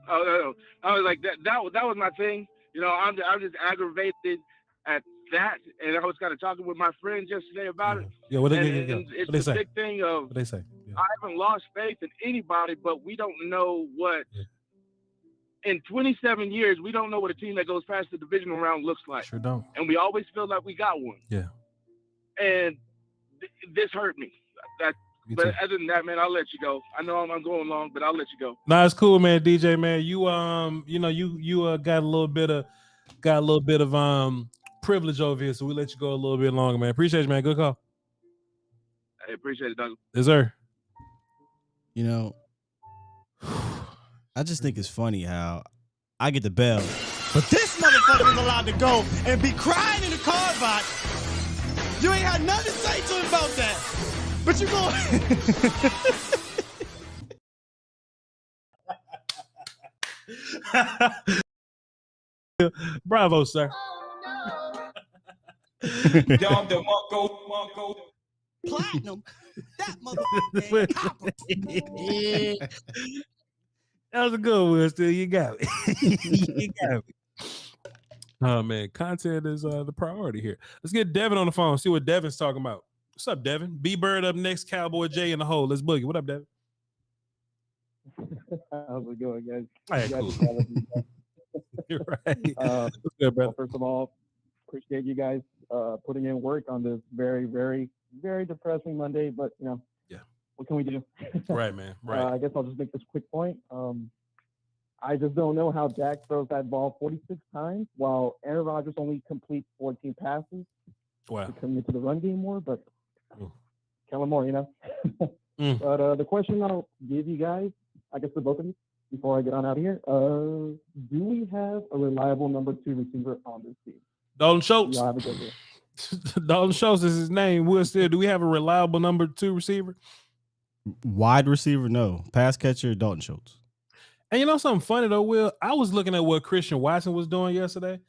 Oh no! I was like that was my thing. You know, I'm just aggravated at that, and I was kind of talking with my friends yesterday about it. Yeah, it's the big thing of what they say. Yeah. I haven't lost faith in anybody, but we don't know what in 27 years we don't know what a team that goes past the divisional round looks like. Sure don't. And we always feel like we got one. Yeah. And this hurt me. But other than that, man, I'll let you go. I know I'm going long, but I'll let you go. Nah, it's cool, man. DJ, man, you you know, you got a little bit of privilege over here, so we let you go a little bit longer, man. Appreciate you, man. Good call. I appreciate it, Doug. Yes, sir. You know, I just think it's funny how I get the bell, but this motherfucker is allowed to go and be crying in the car box. You ain't had nothing to say to him about that. But you go. Bravo, sir. Platinum. That motherfucker. Copper. That was a good one, Steele. You got me. You got me. Oh man, content is the priority here. Let's get Devin on the phone. See what Devin's talking about. What's up, Devin? B-Bird up next. Cowboy J in the hole. Let's boogie. What up, Devin? How's it going, guys? All right, cool. You're right. What's good, brother? First of all, appreciate you guys putting in work on this very, very, very depressing Monday. But, you know, what can we do? Right, man. Right. I guess I'll just make this quick point. I just don't know how Dak throws that ball 46 times while Aaron Rodgers only completes 14 passes. Wow. To come into the run game more, but Kellen Moore, you know. But the question I'll give you guys, I guess the both of you, before I get on out of here, do we have a reliable number 2 receiver on this team? Dalton Schultz. Y'all have a good day. Dalton Schultz is his name. Will Steele, do we have a reliable number 2 receiver? Wide receiver, no. Pass catcher, Dalton Schultz. And you know something funny though, Will? I was looking at what Christian Watson was doing yesterday,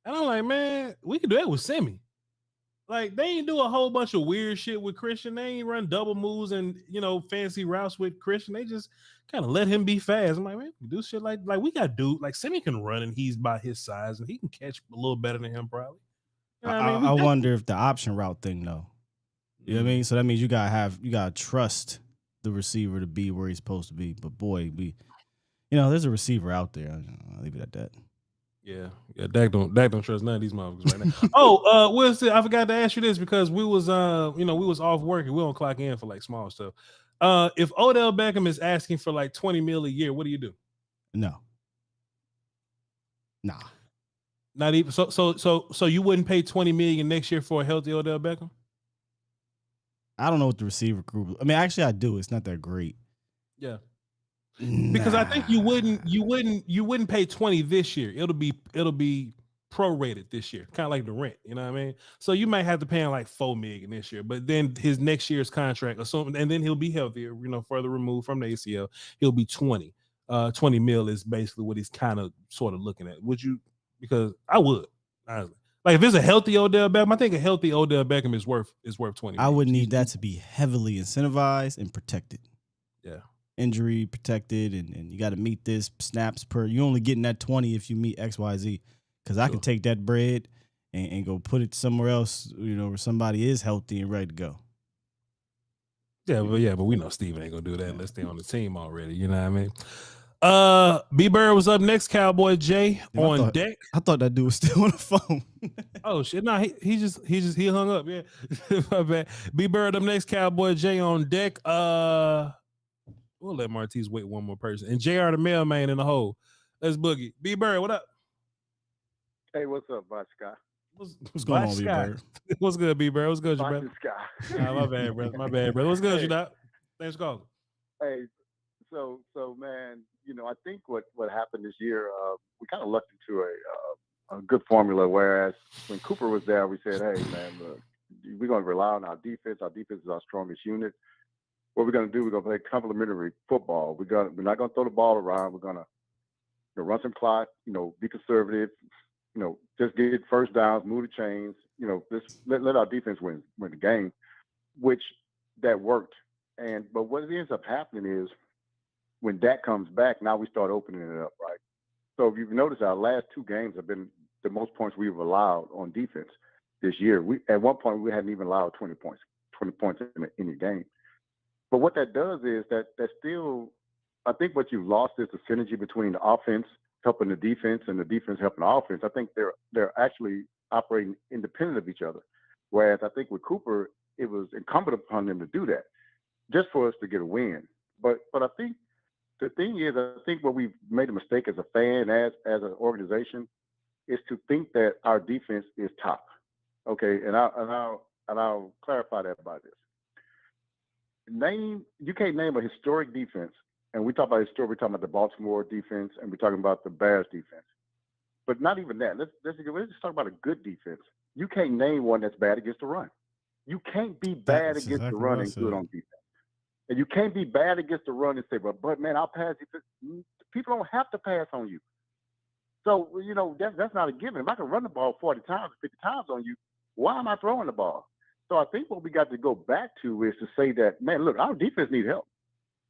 and I'm like, man, we could do that with Semi. Like, they ain't do a whole bunch of weird shit with Christian. They ain't run double moves and, fancy routes with Christian. They just kind of let him be fast. I'm like, man, do shit like we got dude. Like, Simeon can run and he's by his size and he can catch a little better than him probably. You know what I mean? I wonder if the option route thing, though. You know what I mean? So that means you gotta trust the receiver to be where he's supposed to be. But boy, there's a receiver out there. I'll leave it at that. Yeah. Dak don't trust none of these motherfuckers right now. Oh, I forgot to ask you this because we was off work and we don't clock in for like small stuff. If Odell Beckham is asking for like $20 million a year, what do you do? No. Nah. Not even so you wouldn't pay $20 million next year for a healthy Odell Beckham? I don't know what the receiver group. I mean, actually, I do. It's not that great. Yeah. Because I think you wouldn't pay 20 this year. It'll be prorated this year, kind of like the rent. You know what I mean? So you might have to pay him like $4 million this year, but then his next year's contract, and then he'll be healthier. Further removed from the ACL, he'll be 20. 20 mil is basically what he's kind of sort of looking at. Would you? Because I would, honestly. Like, if it's a healthy Odell Beckham, I think a healthy Odell Beckham is worth 20. I would need that to be heavily incentivized and protected. Yeah. Injury protected, and you got to meet this snaps per. You're only getting that 20 if you meet XYZ. Because I can take that bread and go put it somewhere else, where somebody is healthy and ready to go. Yeah, but we know Steven ain't gonna do that unless they're on the team already. You know what I mean? B Bird was up next. Cowboy Jay on deck. I thought that dude was still on the phone. Oh shit! No, he hung up. Yeah, my bad. B Bird up next. Cowboy Jay on deck. We'll let Martise wait one more person. And JR the mailman in the hole. Let's boogie. B Bird, what up? Hey, what's up, Voch Scott? What's going on, B Bird? What's good, B Bird? What's good, you Voch brother? Scott. My bad, brother. My bad, brother. What's good, you dog? Thanks for calling. Hey, so man, I think what happened this year, we kind of lucked into a good formula. Whereas when Cooper was there, we said, hey, man, look, we're going to rely on our defense. Our defense is our strongest unit. What we're going to do, we're going to play complementary football. We're not going to throw the ball around. We're going to run some clock, be conservative, just get first downs, move the chains, just let our defense win the game, which that worked. But what ends up happening is when Dak comes back, now we start opening it up, right? So if you've noticed, our last two games have been the most points we've allowed on defense this year. At one point, we hadn't even allowed 20 points in any game. But what that does is that still, I think what you've lost is the synergy between the offense helping the defense and the defense helping the offense. I think they're actually operating independent of each other. Whereas I think with Cooper, it was incumbent upon them to do that just for us to get a win. But I think the thing is, I think what we've made a mistake as a fan, as an organization, is to think that our defense is top. Okay, and I'll clarify that by this. You can't name a historic defense, and we talk about historic. We're talking about the Baltimore defense, and we're talking about the Bears defense. But not even that. Let's just talk about a good defense. You can't name one that's bad against the run. You can't be bad against the run and good on defense. And you can't be bad against the run and say, but man, I'll pass you. People don't have to pass on you. So, that's not a given. If I can run the ball 40 times, 50 times on you, why am I throwing the ball? So I think what we got to go back to is to say that, man, look, our defense needs help.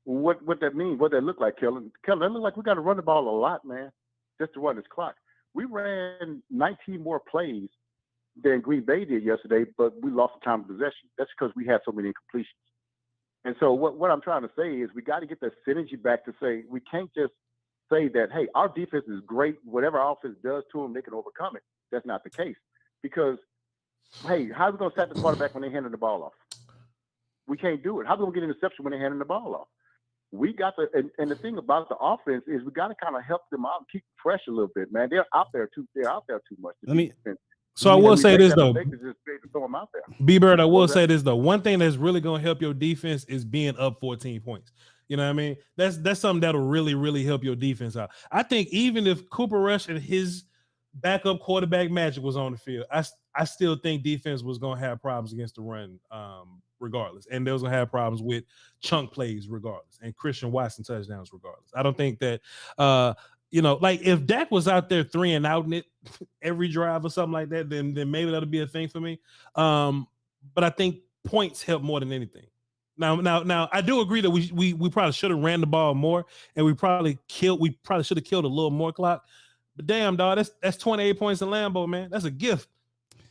What that means, what that look like, Kellen? That look like we got to run the ball a lot, man, just to run this clock. We ran 19 more plays than Green Bay did yesterday, but we lost the time of possession. That's because we had so many incompletions. And so what I'm trying to say is we got to get that synergy back to say we can't just say that, hey, our defense is great. Whatever our offense does to them, they can overcome it. That's not the case. Because, hey, how are we going to sack the quarterback when they handing the ball off? We can't do it. How are we going to get an interception when they're handing the ball off? We got to, and the thing about the offense is we got to kind of help them out and keep them fresh a little bit, man. They're out there too much. So I will say this though, B B-Bird, I will say this though. One thing that's really going to help your defense is being up 14 points. You know what I mean? That's something that'll really, really help your defense out. I think even if Cooper Rush and his backup quarterback Magic was on the field, I still think defense was going to have problems against the run regardless. And they was going to have problems with chunk plays regardless and Christian Watson touchdowns regardless. I don't think that you know, like if Dak was out there 3 and outing it every drive or something like that, then maybe that'll be a thing for me. But I think points help more than anything. Now, I do agree that we probably should have ran the ball more, and we probably should have killed a little more clock. But damn, dog, that's 28 points in Lambeau, man. That's a gift.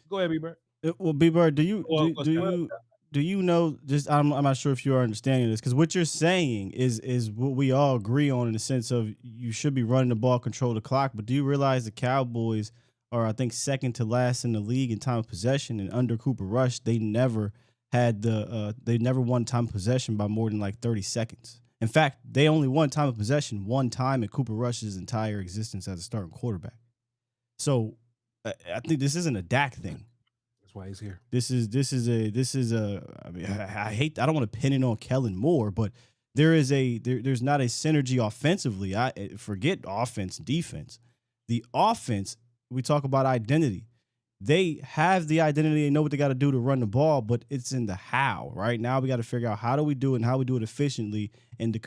Go ahead, B-Bird. Well, B-Bird, do you know? Just I'm not sure if you are understanding this, because what you're saying is what we all agree on, in the sense of you should be running the ball, control the clock. But do you realize the Cowboys are, I think, second to last in the league in time of possession, and under Cooper Rush, they never won time of possession by more than like 30 seconds. In fact, they only won time of possession one time in Cooper Rush's entire existence as a starting quarterback. So I think this isn't a Dak thing. That's why he's here. This is a. I mean, I don't want to pin it on Kellen Moore, but there's not a synergy offensively. I forget offense, defense. The offense, we talk about identity. They have the identity. They know what they got to do to run the ball, but it's in the how. Right now, we got to figure out how do we do it and how we do it efficiently and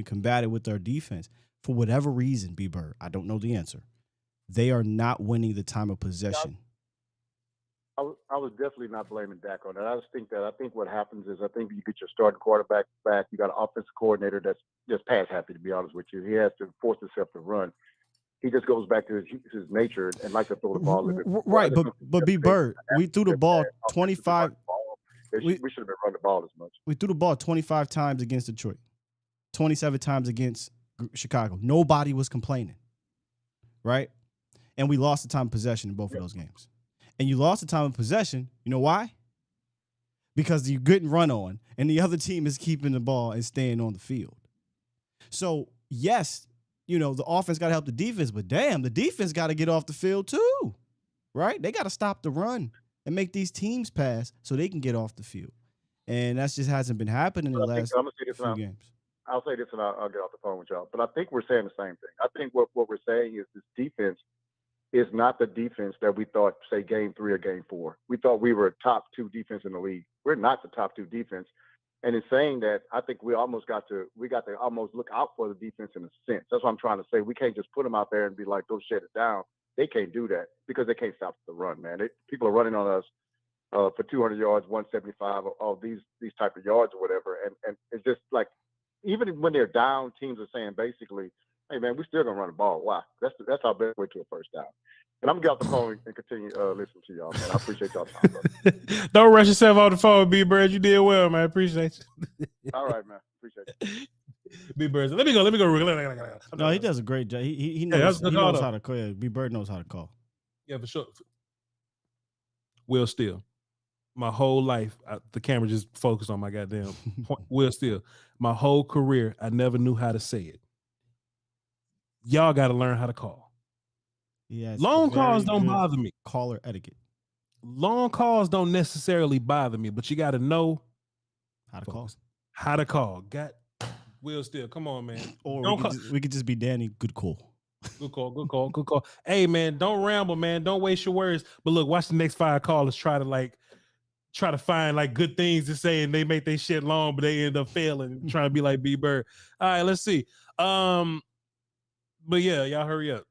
combat it with our defense. For whatever reason, B-Bird, I don't know the answer. They are not winning the time of possession. I was definitely not blaming Dak on that. I think what happens is I think you get your starting quarterback back. You got an offensive coordinator that's just pass happy, to be honest with you. He has to force himself to run. He just goes back to his nature and likes to throw the ball. Right, but B-Bird, we threw the ball 25. We should have been running the ball as much. We threw the ball 25 times against Detroit, 27 times against Chicago. Nobody was complaining, right? And we lost the time of possession in both of those games. And you lost the time of possession. You know why? Because you're getting run on, and the other team is keeping the ball and staying on the field. So, yes, you know, the offense got to help the defense, but damn, the defense got to get off the field too, right? They got to stop the run and make these teams pass so they can get off the field. And that just hasn't been happening in the last few games. I'll say this and I'll get off the phone with y'all. But I think we're saying the same thing. I think what we're saying is this defense is not the defense that we thought, say, game 3 or game 4. We thought we were a top 2 defense in the league. We're not the top 2 defense. And in saying that, I think we got to almost look out for the defense in a sense. That's what I'm trying to say. We can't just put them out there and be like, go shut it down. They can't do that because they can't stop the run, man. People are running on us for 200 yards, 175, all these type of yards or whatever. And it's just like, even when they're down, teams are saying basically, hey, man, we still going to run the ball. Why? That's our best way to a first down. And I'm going to get off the phone and continue listening to y'all, man. I appreciate y'all time, brother. Don't rush yourself off the phone, B-Bird. You did well, man. I appreciate you. All right, man. Appreciate it. B-Bird. Let me go. No, he does a great job. He knows how to call. B-Bird knows how to call. Yeah, for sure. Will Steele. My whole life, the camera just focused on my goddamn point. Will Steele. My whole career, I never knew how to say it. Y'all got to learn how to call. Yes, long calls don't bother me. Caller etiquette. Long calls don't necessarily bother me, but you got to know how to call. How to call. Will Steele, come on, man. Or we could just be Danny. Good call. Good call. Hey, man, don't ramble, man. Don't waste your words. But look, watch the next 5 callers try to find like good things to say, and they make their shit long, but they end up failing, trying to be like B-Bird. All right, let's see. But yeah, y'all hurry up.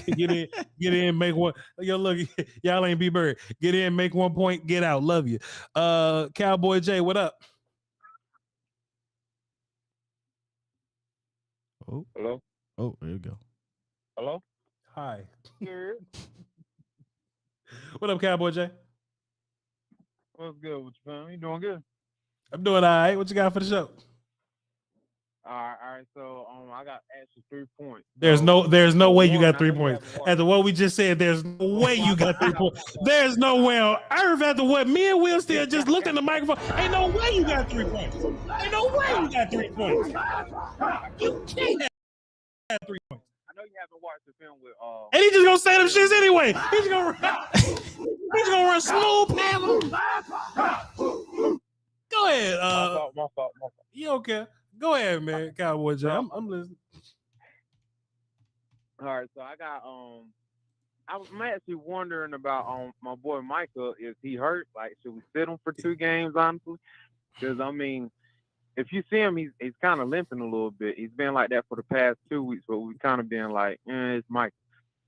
Get in, make one. Yo, look, y'all ain't B-Bird. Get in, make 1 point, get out. Love you. Cowboy J, what up? Oh. Hello? Oh, there you go. Hello? Hi. Yeah. What up, Cowboy J? What's good with you, fam? You doing good? I'm doing all right. What you got for the show? All right. So I got actually 3 points. There's no way you got 3 points. After what we just said, there's no way you got 3 points. There's no way on earth after what me and Will Steele just looked in the microphone. Ain't no way you got 3 points. Ain't no way you got 3 points. You can't have 3 points. I know you haven't watched the film with and he just gonna say them shits anyway. He's gonna run smooth past him. Go ahead. My fault. You okay? Go ahead, man. Cowboy J. I'm listening. All right, so I got I'm actually wondering about my boy Micah. Is he hurt? Like, should we sit him for 2 games, honestly? Because I mean, if you see him, he's kind of limping a little bit. He's been like that for the past 2 weeks, but we've kind of been like, it's Mike.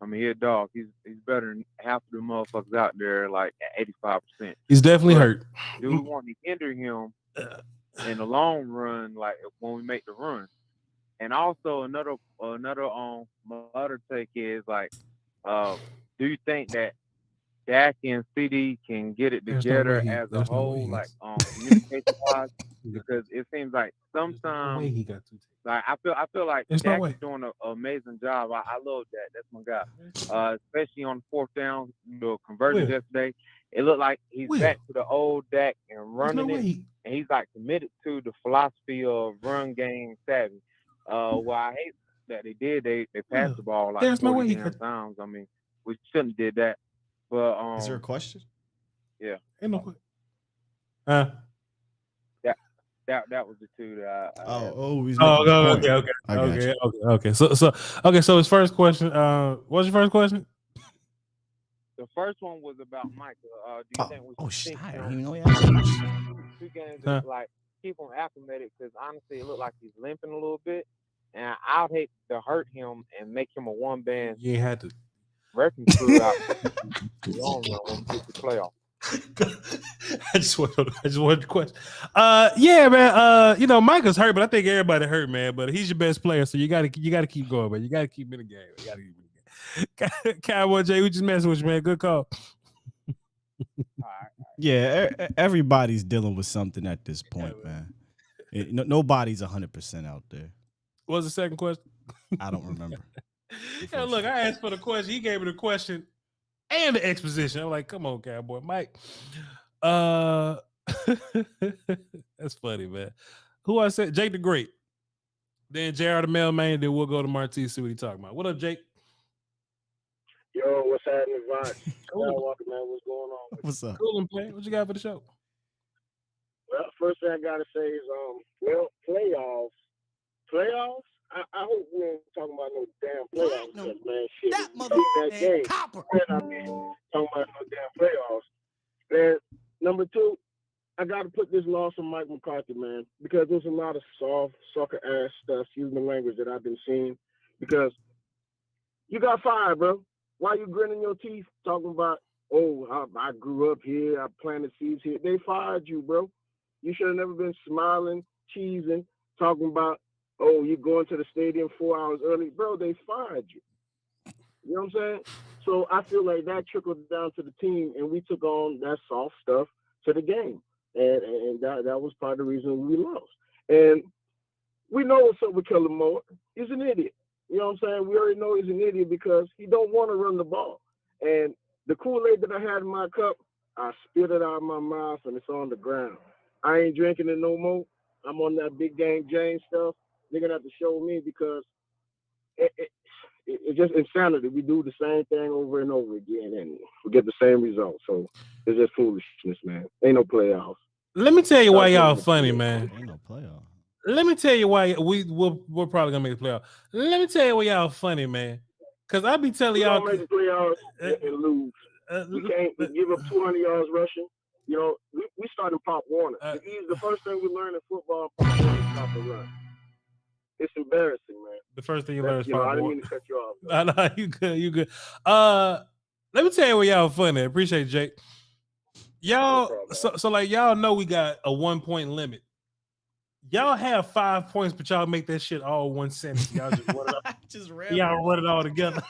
I mean, he's a dog. He's better than half of the motherfuckers out there, like at 85%. He's definitely hurt. Do we want to hinder him in the long run, like when we make the run? And also another my other take is like, do you think that Dak and CD can get it together as a whole, like communication wise? Because it seems like sometimes, like I feel like Dak is doing an amazing job. I love that. That's my guy. Especially on the fourth down, the conversion yesterday. It looked like he's back to the old Dak and running it, and he's like committed to the philosophy of run game savvy. Well, I hate that they did. They passed the ball like 40 times. I mean, we shouldn't have did that. But is there a question? Yeah. Ain't no question. That was the two that okay. So his first question. What's your first question? The first one was about Micah. Do you think we should I him? didn't even know he had 2 games is like keep him acclimated? Because honestly, it looked like he's limping a little bit, and I'd hate to hurt him and make him a one band. You had to wrecking crew out. I don't know when we get the playoff. I just wanted to question. Yeah, man. Micah's hurt, but I think everybody hurt, man. But he's your best player, so you gotta keep going, man. You gotta keep in the game. You gotta keep in the game. Cowboy J, we just messing with you, man. Good call. Yeah, everybody's dealing with something at this point, man. Nobody's 100% out there. What was the second question? I don't remember. Yeah, look, I asked for the question. He gave me the question and the exposition. I'm like, come on, Cowboy Mike. That's funny, man. Who I said? Jake the Great. Then JR the Mailman. Then we'll go to Marty, see what he talking about. What up, Jake? Yo, what's happening, Vaughn? Skywalker, man, what's going on? What's up? Cool and play. What you got for the show? Well, first thing I gotta say is, playoffs. I hope we ain't talking about no damn playoffs, man. Shit, that motherfucker game. Copper. Man, I mean, talking about no damn playoffs. And number 2, I got to put this loss on Mike McCarthy, man, because there's a lot of soft, sucker-ass stuff, using the language that I've been seeing, because you got fired, bro. Why you grinning your teeth talking about, I grew up here, I planted seeds here? They fired you, bro. You should have never been smiling, cheesing, talking about, you're going to the stadium 4 hours early. Bro, they fired you. You know what I'm saying? So I feel like that trickled down to the team, and we took on that soft stuff to the game. And that was part of the reason we lost. And we know what's up with Kellen Moore. He's an idiot. You know what I'm saying? We already know he's an idiot because he don't want to run the ball. And the Kool-Aid that I had in my cup, I spit it out of my mouth, and it's on the ground. I ain't drinking it no more. I'm on that big game James stuff. They're going to have to show me because it's just insanity. We do the same thing over and over again, and we get the same results. So it's just foolishness, man. Ain't no playoffs. Let me tell you why y'all funny, man. Ain't no playoff. Let me tell you why we're probably gonna make the playoff. Let me tell you why y'all funny, man. Cause I be telling y'all make the playoffs and lose. We can't give up 200 yards rushing. You know, we started Pop Warner. He's the first thing we learned in football. Pop Warner stop the run. It's embarrassing, man. The first thing you learn is Pop I didn't Warner. mean to cut you off. No, you good. Let me tell you why y'all funny. Appreciate it, Jake. Y'all, so like y'all know we got a 1 point limit. Y'all have 5 points, but y'all make that shit all one sentence. Y'all just run it up. Y'all run it all together.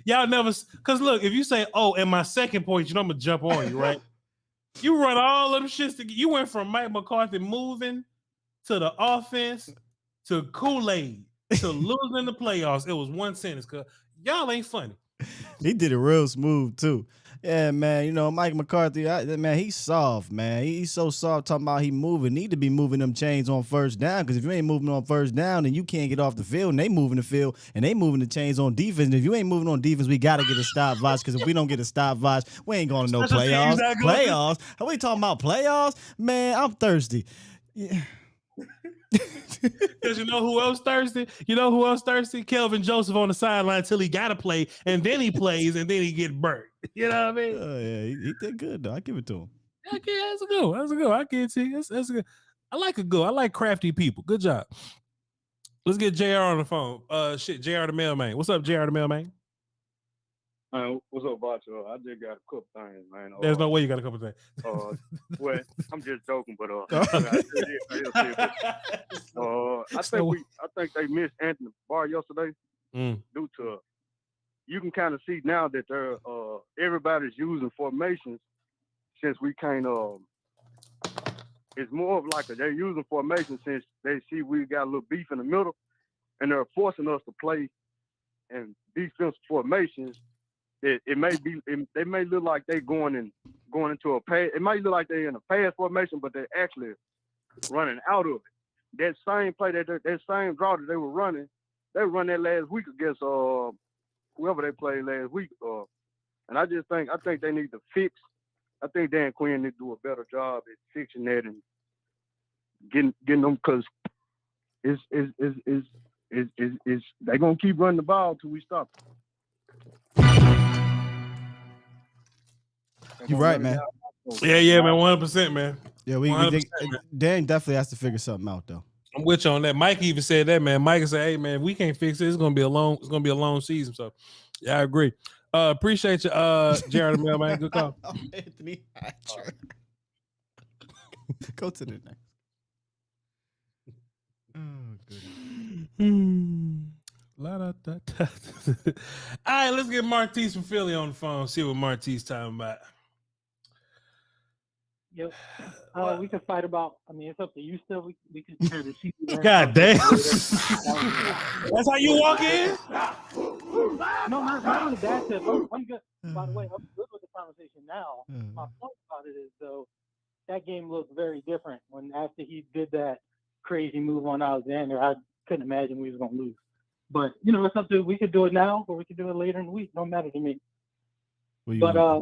Y'all never, cause look, if you say, and my second point, you know I'm gonna jump on you, right? You run all of them shits together. You went from Mike McCarthy moving to the offense to Kool-Aid to losing the playoffs. It was one sentence, cause y'all ain't funny. He did it real smooth too. Yeah, man. You know, Mike McCarthy, man, he's soft, man. He's so soft talking about he moving. Need to be moving them chains on first down, because if you ain't moving on first down, then you can't get off the field, and they moving the field, and they moving the chains on defense. And if you ain't moving on defense, we got to get a stop watch, because if we don't get a stop watch, we ain't going to no playoffs. Playoffs? Are we talking about playoffs? Man, I'm thirsty. Yeah. Because you know who else thirsty? You know who else thirsty? Kelvin Joseph on the sideline until he got to play, and then he plays, and then he get burnt. You know what I mean? Yeah, he did good, though. I give it to him. Okay, that's a good. I get it to you. That's good. I like crafty people. Good job. Let's get JR on the phone. JR the mailman. What's up, JR the mailman? What's up, Bacho? I just got a couple things, man. There's no way you got a couple things. Well, I'm just joking, but I think they missed Anthony Barr yesterday due to you can kind of see now that they're everybody's using formations since we kind of it's more of like they're using formations since they see we got a little beef in the middle, and they're forcing us to play in defensive formations. It may look like they going into a pass. It might look like they're in a pass formation, but they're actually running out of it. That same play that same draw that they were running, they run that last week against whoever they played last week. And I think they need to fix. I think Dan Quinn need to do a better job at fixing that and getting them, because it's they're gonna keep running the ball till we stop. You're right, man. Yeah, man, 100%, man. Yeah, Dan definitely has to figure something out, though. I'm with you on that. Mike even said that, man. Mike said, "Hey, man, we can't fix it. It's gonna be a long season." So, yeah, I agree. Appreciate you, Jared Mel, man. Good call. Anthony Hatcher. Go to the next. Oh, goodness. All right, let's get Martise from Philly on the phone. See what Martise talking about. Yep. We can fight about. I mean, it's up to you still. We can turn the sheet. God damn. That's how you walk in? No, not only that. I'm good. By the way, I'm good with the conversation now. My point about it is, though, that game looked very different when after he did that crazy move on Alexander. I couldn't imagine we was gonna lose. But it's up to. We could do it now, or we could do it later in the week. Don't matter to me. But I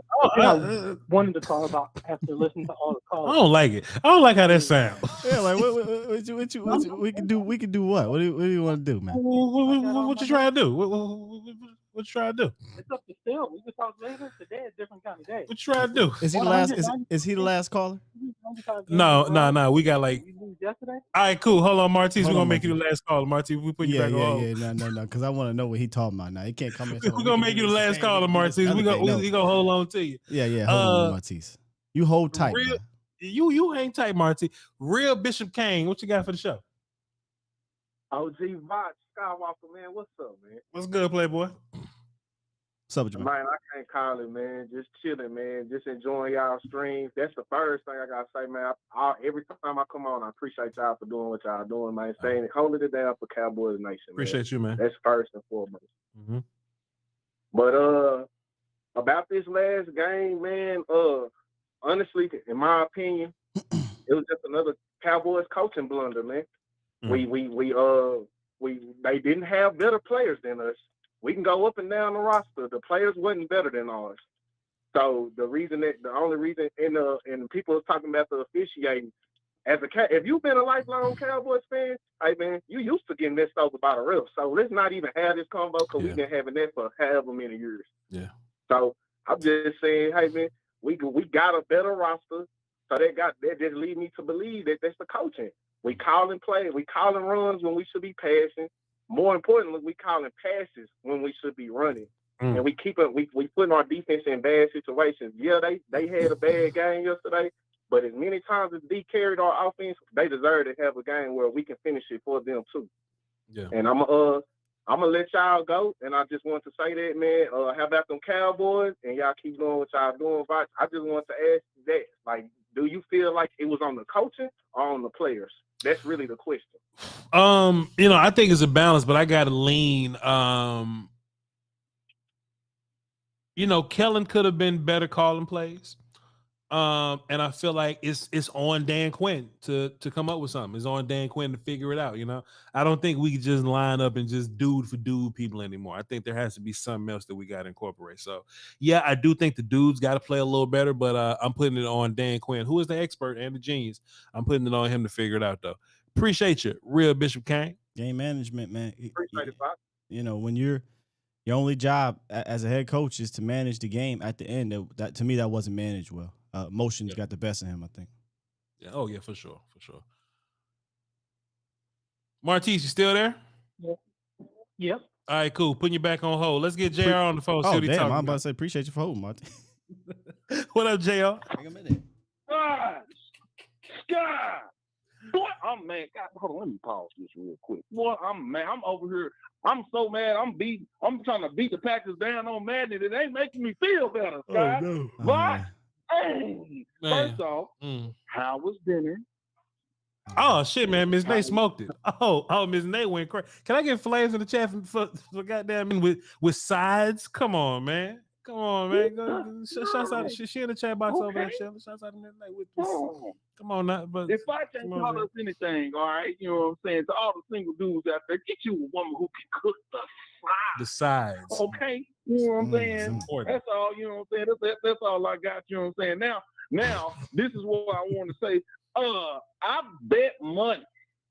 wanted to talk about after listening to all the calls. I don't like it. I don't like how that sounds. Yeah, like what we can do. We can do what? What do you want to do, man? What you trying to do? What you trying to do? It's up to Steele. We can talk later. Today is a different kind of day. What you trying to do? Is he the last? Is he the last caller? No. We got like. Yesterday? All right, cool. Hold on, Martise. We're gonna make you the last caller, Martise. We put you back on. Yeah. No. Because I want to know what he talking about now. He can't come in. We're gonna make you the last caller, Martise. We gonna hold on to you. Yeah. Hold on, Martise. You hold tight. You hang tight, Martise. Real Bishop Kane. What you got for the show? OG Voch, Skywalker, man. What's up, man? What's good, Playboy? What's up with you, man? Man, I can't call it, man. Just chilling, man. Just enjoying y'all streams. That's the first thing I gotta say, man. Every time I come on, I appreciate y'all for doing what y'all doing, man. Saying it, holding it down for Cowboys Nation. Appreciate you, man. That's first and foremost. Mm-hmm. But about this last game, man. Honestly, in my opinion, it was just another Cowboys coaching blunder, man. Mm-hmm. They didn't have better players than us. We can go up and down the roster. The players wasn't better than ours. So the only reason, and people are talking about the officiating, if you've been a lifelong Cowboys fan, hey man, you used to getting messed over by the refs. So let's not even have this convo because we've been having that for however many years. Yeah. So I'm just saying, hey man, we got a better roster. So that just lead me to believe that that's the coaching. We calling plays, we calling runs when we should be passing. More importantly, we calling passes when we should be running. And we putting our defense in bad situations. Yeah, they had a bad game yesterday, but as many times as D carried our offense, they deserve to have a game where we can finish it for them too. Yeah. And I'm gonna let y'all go. And I just want to say that, man, how about them Cowboys? And y'all keep doing what y'all doing. But I just want to ask that, like, do you feel like it was on the coaching or on the players? That's really the question. I think it's a balance, but I gotta lean. Kellen could have been better calling plays. And I feel like it's on Dan Quinn to come up with something. It's on Dan Quinn to figure it out. I don't think we can just line up and just dude for dude people anymore. I think there has to be something else that we got to incorporate. So yeah, I do think the dudes got to play a little better, but I'm putting it on Dan Quinn, who is the expert and the genius. I'm putting it on him to figure it out though. Appreciate you, real Bishop Kane. Game management, man. Appreciate it, Bob. When your only job as a head coach is to manage the game at the end, that to me that wasn't managed well. Emotions got the best of him, I think. Yeah. Oh yeah, for sure. Martise, you still there? Yep. All right, cool. Putting you back on hold. Let's get JR on the phone. See what he damn, talking I'm about about. to say appreciate you for holding, Marty. What up, JR? God, God. Boy, I'm mad. God, hold on, let me pause this real quick. Boy, I'm mad. I'm over here. I'm so mad. I'm trying to beat the Packers down on Madden. It ain't making me feel better, Scott. no. But, hey, first off, how was dinner? Oh shit, man! Miss Nate smoked it. Oh, Miss Nate went crazy. Can I get flames in the chat for goddamn with sides? Come on, man. Come on, man. Shouts out. She in the chat box over there. Shouts out to Miss Nate with this. Come on, now. But if I can tell us anything, all right, you know what I'm saying? To all the single dudes out there, get you a woman who can cook the sides. The sides. Okay, you know what I'm saying? That's all. You know what I'm saying? That's all I got. You know what I'm saying? Now, this is what I want to say. I bet money.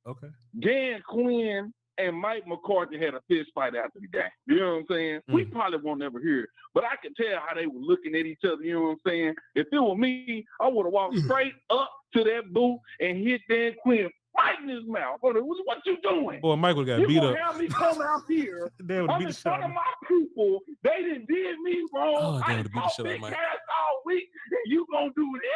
Okay. Dan Quinn and Mike McCarthy had a fist fight after the game. You know what I'm saying? We probably won't ever hear it, but I can tell how they were looking at each other. You know what I'm saying? If it were me, I would have walked straight up to that booth and hit Dan Quinn right in his mouth. What you doing? Boy, Michael got beat up. You have me come out here. They I'm in front of my people. They didn't did me wrong. I done fought big ass all week. And you gonna do this?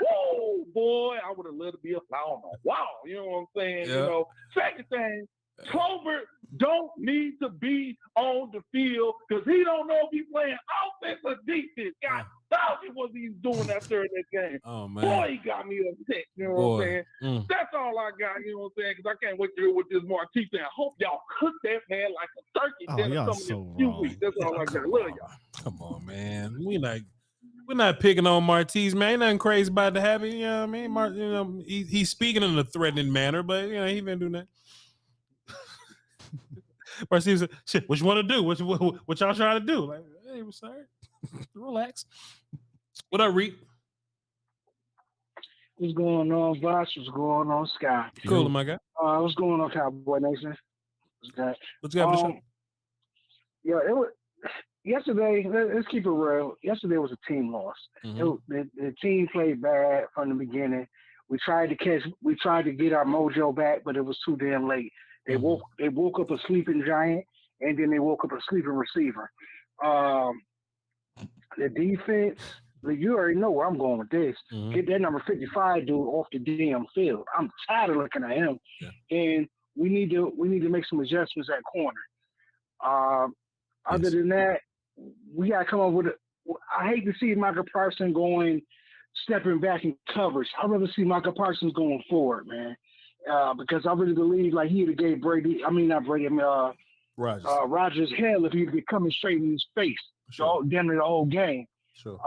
Oh boy, I would have loved to be a fly on the wall. You know what I'm saying? Yeah. You know. Second thing, Clover don't need to be on the field because he don't know if he's playing offense or defense. God, what he's doing out there in that game. Oh man, boy, he got me upset. You know what I'm saying? That's all I got. You know what I'm saying? Because I can't wait to hear what this Martise saying. I hope y'all cook that man like a turkey dinner coming in a few weeks. That's all I got. Love y'all. Come on, man. We're not picking on Martise, man. Ain't nothing crazy about to happen. You know what I mean? He's speaking in a threatening manner, but he ain't doing that. Martise said, "Shit, what you want to do? What y'all trying to do?" Like, hey, we're sorry. Relax. What up, Reed? What's going on, Voch? What's going on, Sky? Cool, my guy. What's going on, Cowboy Nation? What's you got for the show? Yeah, it was yesterday. Let's keep it real. Yesterday was a team loss. The team played bad from the beginning. We tried to get our mojo back, but it was too damn late. They woke up a sleeping giant, and then they woke up a sleeping receiver. The defense, you already know where I'm going with this. Get that number 55 dude off the damn field. I'm tired of looking at him, and we need to make some adjustments at corner. Other than that, we got to come up with I hate to see Micah Parsons stepping back in coverage. I'd rather see Micah Parsons going forward, man, because I really believe like he'd have gave Rodgers hell if he'd be coming straight in his face. Damn near the whole game. Sure.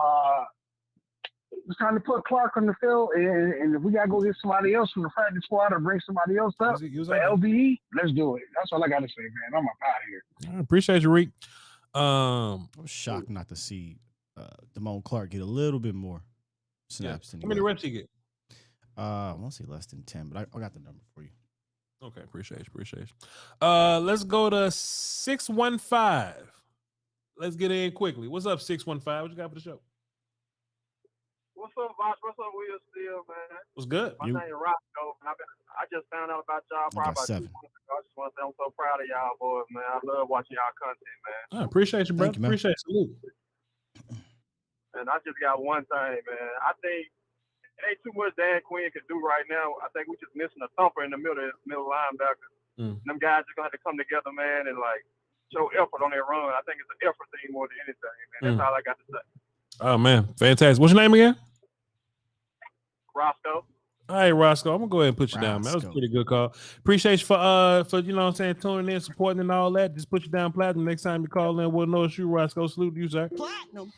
It's time to put Clark on the field, and if we gotta go get somebody else from the practice squad or bring somebody else up for LVE, let's do it. That's all I gotta say, man. I'm up out of here. I appreciate you, Reek. I was shocked not to see Damone Clark get a little bit more snaps. How many reps he get? I want to say less than 10, but I got the number for you. Okay, appreciate you. Let's go to 615. Let's get in quickly. What's up, 615? What you got for the show? What's up, Voch? What's up, Will Steele, man? What's good? My name is Roscoe, and I just found out about y'all probably about 2 months ago. I just want to say I'm so proud of y'all boys, man. I love watching y'all content, man. I appreciate you, bro. Appreciate you. And I just got one thing, man. I think it ain't too much Dan Quinn can do right now. I think we just missing a thumper in the middle linebacker. Them guys are gonna have to come together, man, and like show effort on their run. I think it's an effort thing more than anything, man. That's all I got to say. Oh man, fantastic. What's your name again? Roscoe. All right, Roscoe. I'm gonna go ahead and put you down, man. That was a pretty good call. Appreciate you for you know what I'm saying, tuning in, supporting and all that. Just put you down platinum. Next time you call in, we'll know it's you, Roscoe. Salute to you, sir. Platinum.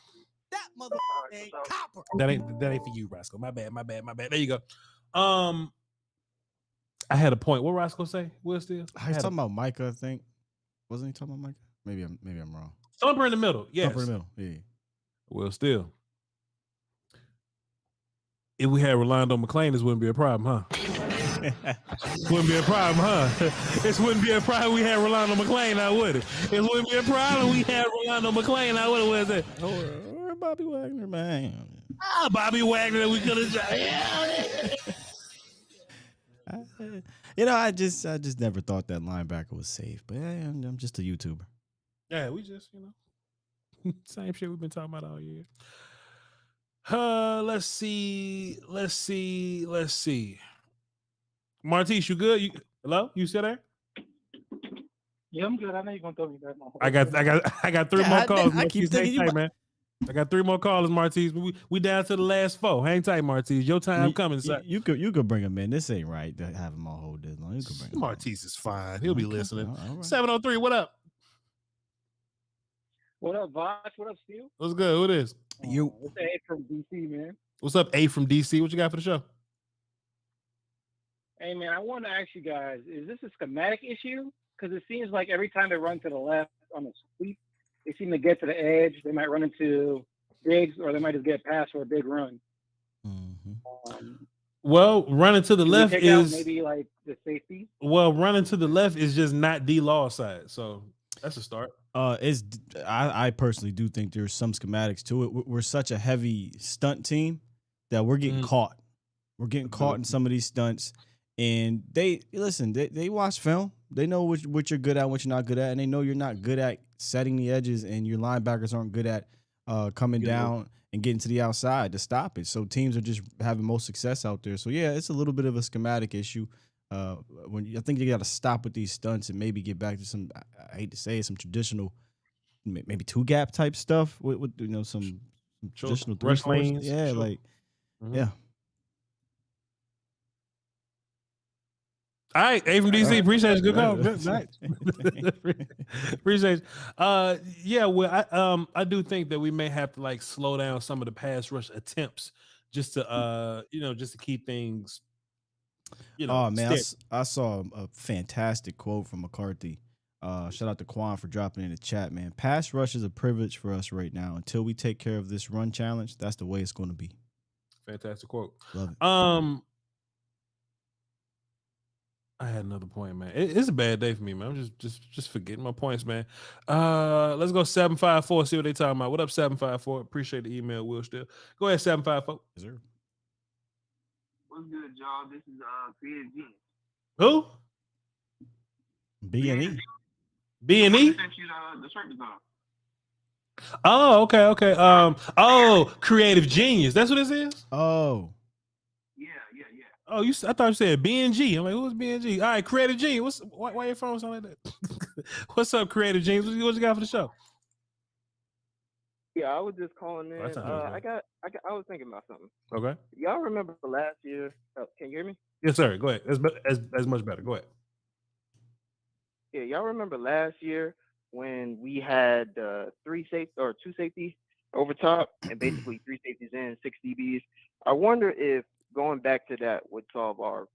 That motherfucker ain't copper. That ain't for you, Roscoe. My bad. There you go. I had a point. What Roscoe say? Will Steele? He's talking about Micah, I think. Wasn't he talking about Micah? Maybe I'm wrong. Thumper in the middle. Yes. Thumper in the middle. Yeah. Will Steele. If we had Rolando McClain, this wouldn't be a problem, huh? Wouldn't be a problem, huh? This wouldn't be a problem. We had Rolando McClain, now would it? It wouldn't be a problem. We had Rolando McClain, now would it? What is it? Or Bobby Wagner, man. Bobby Wagner, we could have tried. I just never thought that linebacker was safe. But I'm just a YouTuber. Yeah, we just, same shit we've been talking about all year. Let's see. Martise, you good? Hello? You still there? Yeah, I'm good. I know you're gonna throw me back. I got 3 more calls. I keep thinking you, man. I got 3 more callers, Martise. We down to the last 4. Hang tight, Martise. Your time coming, son. You could bring him in. This ain't right to have him on hold this long. You could bring him. Martise is fine. He'll be listening. All right. 703. What up? What up, Voch? What up, Steele? What's good? Who it is? You. It's A from DC, man. What's up, A from DC? What you got for the show? Hey, man, I want to ask you guys: is this a schematic issue? Because it seems like every time they run to the left on the sweep, they seem to get to the edge. They might run into Diggs, or they might just get past for a big run. Well, running to the left is maybe like the safety. Well, running to the left is just not D-Law side, so that's a start. I personally do think there's some schematics to it. We're such a heavy stunt team that we're getting caught. We're getting caught in some of these stunts, and they watch film. They know what you're good at, what you're not good at, and they know you're not good at setting the edges, and your linebackers aren't good at coming down and getting to the outside to stop it. So teams are just having most success out there. So yeah, it's a little bit of a schematic issue. I think you got to stop with these stunts and maybe get back to some, I hate to say it, some traditional, maybe 2-gap type stuff with some traditional rush 3 lanes. Yeah, sure. Yeah. All right, A from DC. Appreciate it. Good call. Appreciate it. Yeah, well, I do think that we may have to slow down some of the pass rush attempts just to just to keep things. Oh man, stick. I saw a fantastic quote from McCarthy. Shout out to Quan for dropping in the chat, man. Pass rush is a privilege for us right now. Until we take care of this run challenge, that's the way it's going to be. Fantastic quote. Love it. I had another point, man. It's a bad day for me, man. I'm just forgetting my points, man. Let's go 754. See what they talking about. What up, 754? Appreciate the email, Will. Still go ahead, 754. Yes, sir. What's good, y'all? This is Creative Genius. Who? B&E. B&E? I sent you the shirt design. Oh, okay. Creative Genius. That's what this is? Oh. Yeah. Oh, I thought you said B&G. I'm like, who's B&G? All right, Creative Genius. Why your phone sound like that? What's up, Creative Genius? What you got for the show? Yeah, I was just calling in. That's I was thinking about something. Okay. Y'all remember last year? Can you hear me? Yes, sir. Go ahead. As much better. Go ahead. Yeah, y'all remember last year when we had 2 safety over top and basically 3 safeties in, 6 DBs. I wonder if going back to that would solve our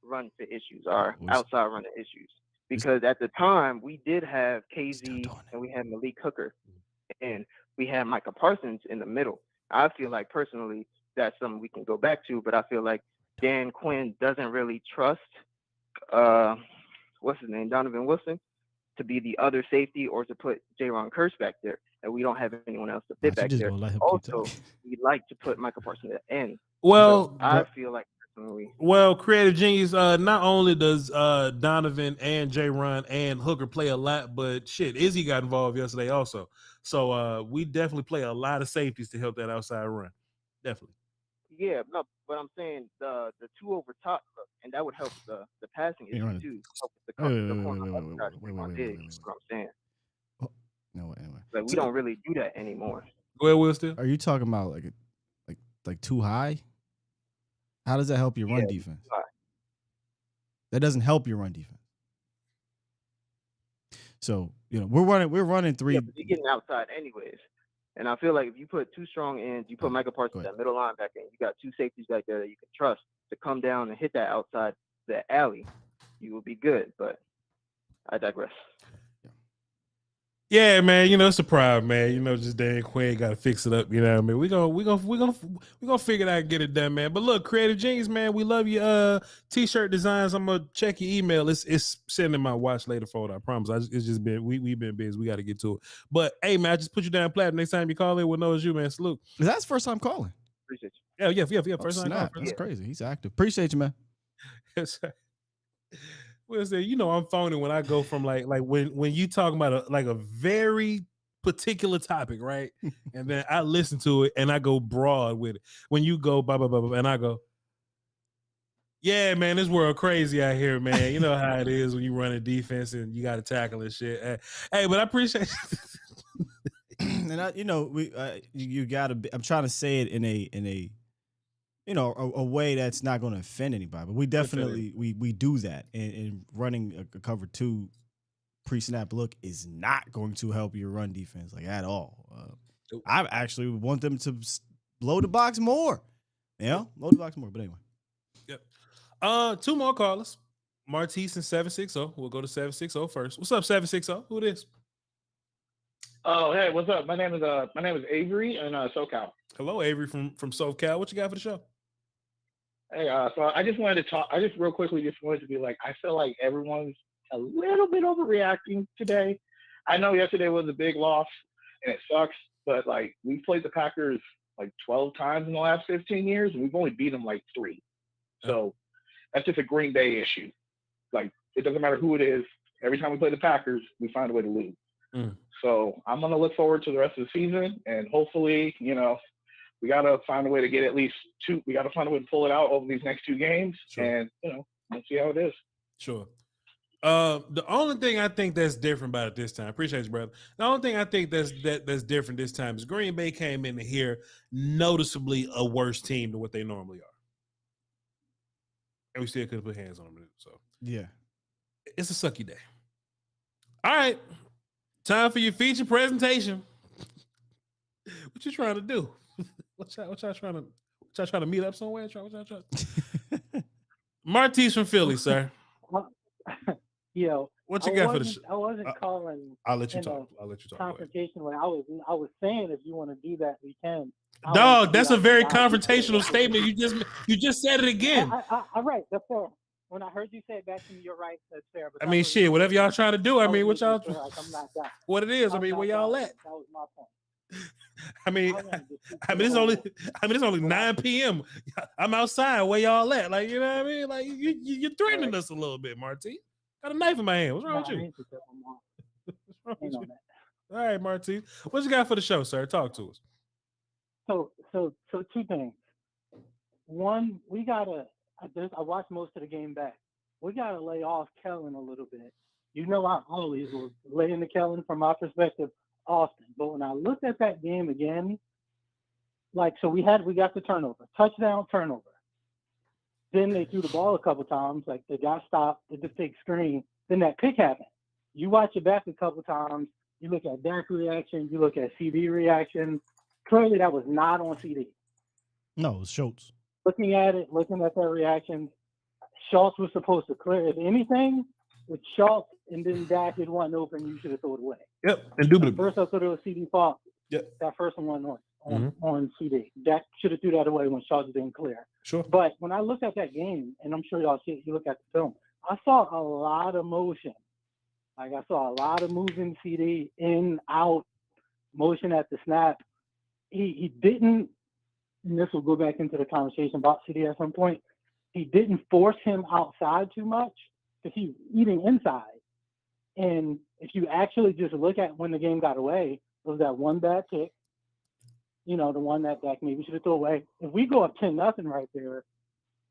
run to issues, our outside running issues. Because at the time we did have KZ and we had Malik Hooker and we had Micah Parsons in the middle. I feel like personally that's something we can go back to, but I feel like Dan Quinn doesn't really trust what's his name, Donovan Wilson, to be the other safety or to put Jaron Kearse back there, and we don't have anyone else to fit back there. Also, we'd like to put Micah Parsons at the end. Well, so I feel like personally. Well, Creative Genius, not only does Donovan and Jaron and Hooker play a lot, but shit, Izzy got involved yesterday also. So we definitely play a lot of safeties to help that outside run. Definitely. Yeah, no, but I'm saying the 2 over top, and that would help the passing issue too. Help the Diggs. That's what I'm saying. No, anyway. Like we don't really do that anymore. Go ahead, Will. Still. Are you talking about like too high? How does that help your run defense? That doesn't help your run defense. So we're running 3. Yeah, but you're getting outside anyways. And I feel like if you put 2 strong ends, you put Micah Parsons at middle linebacker, and you got 2 safeties back there that you can trust to come down and hit that outside, that alley, you will be good. But I digress. Yeah, man. It's a problem, man. Just Dan Quinn got to fix it up. You know what I mean? We gonna figure it out and get it done, man. But look, Creative Genius, man, we love your t-shirt designs. I'm gonna check your email. It's sitting in my watch later folder. I promise. It's just been we've been busy. We got to get to it. But hey, man, I just put you down platinum. Next time you call in, we'll know it's you, man. Salute. That's first time calling. Appreciate you. Yeah. First time calling. That's crazy. He's active. Appreciate you, man. Well, say, you know, I'm phony when I go from like when you talking about a very particular topic, right? And then I listen to it and I go broad with it. When you go blah blah blah, blah and I go, yeah, man, this world crazy out here, man. You know how it is when you run a defense and you got to tackle and shit. Hey, but I appreciate. And you gotta. I'm trying to say it in a you know, a way that's not going to offend anybody. But we definitely we do that, and running a cover 2 pre-snap look is not going to help your run defense like at all. I actually want them to load the box more. Yeah, load the box more. But anyway. Yep. 2 more callers. Martise and 760. We'll go to 760 first. What's up, 760? Who it is? Oh, hey, what's up? My name is Avery in SoCal. Hello, Avery from SoCal. What you got for the show? Hey, so I just wanted to talk. I just real quickly just wanted to be like, I feel like everyone's a little bit overreacting today. I know yesterday was a big loss and it sucks, but like we played the Packers like 12 times in the last 15 years and we've only beat them like 3. So that's just a Green Bay issue. Like it doesn't matter who it is. Every time we play the Packers, we find a way to lose. So I'm going to look forward to the rest of the season and hopefully, you know, we got to find a way to get at least 2. We got to find a way to pull it out over these next 2 games. Sure. And, you know, we'll see how it is. Sure. The only thing I think that's different about it this time, appreciate you, brother. The only thing I think that's different this time is Green Bay came in here noticeably a worse team than what they normally are. And we still couldn't put hands on them. So, yeah. It's a sucky day. All right. Time for your feature presentation. What you trying to do? What y'all trying to meet up somewhere? Martise from Philly, sir. Yo, what you got for the show? I wasn't calling. I'll let you talk. Confrontation. I was saying if you want to do that, we can. Dog, that's a very confrontational statement. You just said it again. All right, that's fair. When I heard you say it back to me, you're right. That's fair. But I mean, shit, whatever y'all trying to do. I mean, what y'all? Like, I'm not done. What it is? I mean, where y'all at? That was my point. I mean, it's only 9 p.m. I'm outside. Where y'all at? Like, you know what I mean? Like, you're threatening us a little bit, Martine. Got a knife in my hand. What's wrong with you? What's wrong with you? All right, Martine. What you got for the show, sir? Talk to us. So 2 things. One, we gotta. I watched most of the game back. We gotta lay off Kellen a little bit. You know, I always was laying the Kellen from my perspective often, but when I looked at that game again, like, so we got the turnover, touchdown, turnover. Then they threw the ball a couple times, like they got stopped, did the big screen. Then that pick happened. You watch it back a couple times. You look at Dak reaction. You look at CD reaction. Clearly, that was not on CD. No, it was Schultz. Looking at their reaction, Schultz was supposed to clear. If anything, with Schultz and then Dak did one open, you should have thrown it away. Yep, indubitably. First, I thought it was CD fault. Yep. That first one on CD. Dak should have threw that away when Schultz didn't clear. Sure. But when I looked at that game, and I'm sure y'all see it, you look at the film, I saw a lot of motion. Like, I saw a lot of moving CD in, out, motion at the snap. He didn't, and this will go back into the conversation about CD at some point, he didn't force him outside too much because he's eating inside. And if you actually just look at when the game got away, it was that one bad kick, you know, the one that Dak maybe should have thrown away. If we go up 10-0 right there,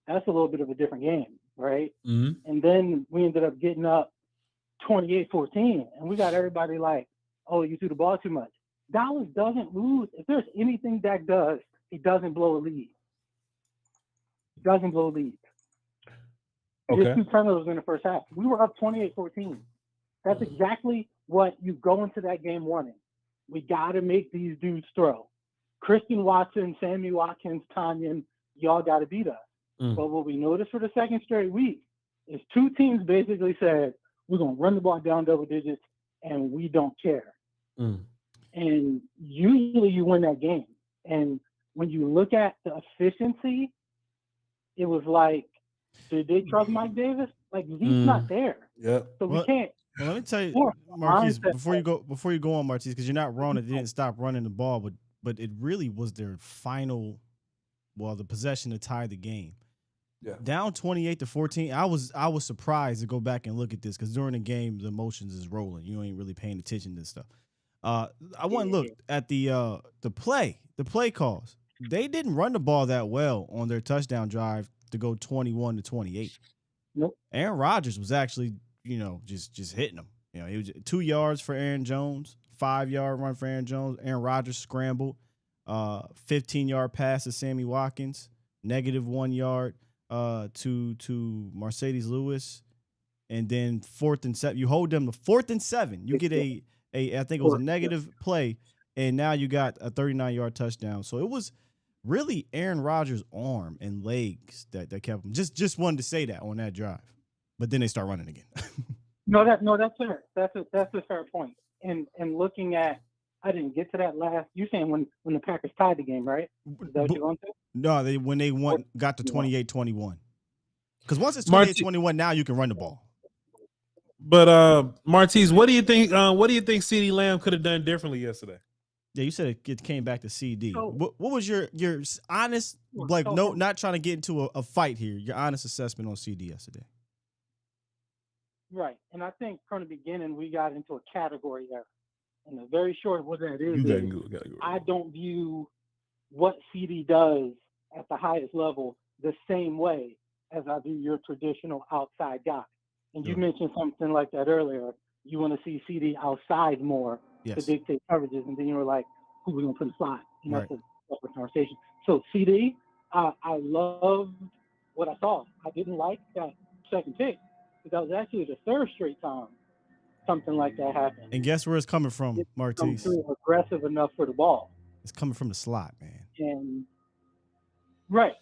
that's a little bit of a different game, right? Mm-hmm. And then we ended up getting up 28-14, and we got everybody like, oh, you threw the ball too much. Dallas doesn't lose. If there's anything Dak does, he doesn't blow a lead. He doesn't blow a lead. Okay. Just 2 turnovers in the first half. We were up 28-14. That's exactly what you go into that game wanting. We got to make these dudes throw. Christian Watson, Sammy Watkins, Tanyan, y'all got to beat us. But what we noticed for the second straight week is 2 teams basically said, we're going to run the ball down double digits, and we don't care. And usually you win that game. And when you look at the efficiency, it was like, did they trust Mike Davis? Like, he's not there. Yep. So we can't. Well, let me tell you, Marquise, before you go on, Marquise, because you're not wrong. They didn't stop running the ball, but it really was their final, the possession to tie the game. Yeah. Down 28-14. I was surprised to go back and look at this because during the game the emotions is rolling. You ain't really paying attention to this stuff. I want to look at the play calls. They didn't run the ball that well on their touchdown drive to go 21-28. Nope. Aaron Rodgers was actually, just hitting them. It was 2 yards for Aaron Jones, 5-yard run for Aaron Jones. Aaron Rodgers scrambled, 15-yard pass to Sammy Watkins, -1 yard to Mercedes Lewis, and then 4th and 7. You hold them to 4th and 7. You get I think it was a negative play, and now you got a 39-yard touchdown. So it was really Aaron Rodgers' arm and legs that kept him. Just wanted to say that on that drive, but then they start running again. No, that's fair. That's a fair point. And looking at, I didn't get to that last. You saying when the Packers tied the game, right? Is that what you're going to? No, when they got to 28-21. Because once it's 28-21, now you can run the ball. But Martise, what do you think? What do you think CeeDee Lamb could have done differently yesterday? Yeah, you said it came back to CD. What was your honest, not trying to get into a fight here, your honest assessment on CD yesterday? Right. And I think from the beginning, we got into a category there. And the very short what that is, I don't view what CD does at the highest level the same way as I view your traditional outside guy. And you mentioned something like that earlier. You want to see CD outside more to dictate coverages. And then you were like, who we going to put in the slot? And that's a separate conversation. So CD, I loved what I saw. I didn't like that second pick. That was actually the third straight time something like that happened. And guess where it's coming from, Martise? Aggressive enough for the ball. It's coming from the slot, man. And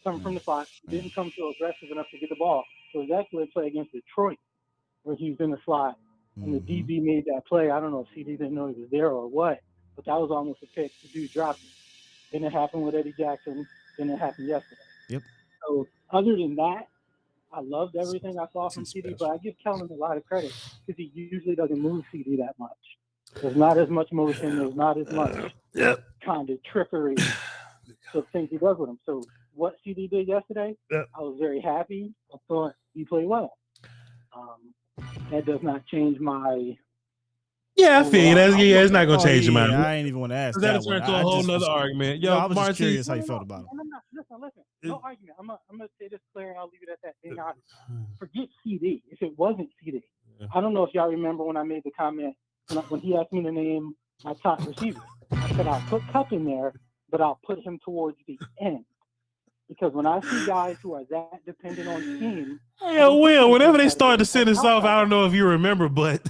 coming from the slot, didn't come through aggressive enough to get the ball. So it was actually a play against Detroit where he was in the slot and the DB made that play. I don't know if CD didn't know he was there or what, but that was almost a pick. The dude dropped it. Then it happened with Eddie Jackson. Then it happened yesterday. Yep. So other than that, I loved everything I saw from CD, but I give Kellen a lot of credit because he usually doesn't move CD that much. There's not as much motion. There's not as much kind of trickery to things he does with him. So what CD did yesterday, I was very happy. I thought he played well. That does not change my. Yeah, I feel you. It's not going to change your mind. I ain't even want to ask that. That'll turn to a whole nother argument. Yo, I was just curious how you No, felt about it. Listen. No argument. I'm gonna say this clear, and I'll leave it at that. And forget CD. If it wasn't CD, I don't know if y'all remember when I made the comment when he asked me to name my top receiver. I said I'll put Cup in there, but I'll put him towards the end. Because when I see guys who are that dependent on team, whenever they start to send us off, I don't know if you remember, but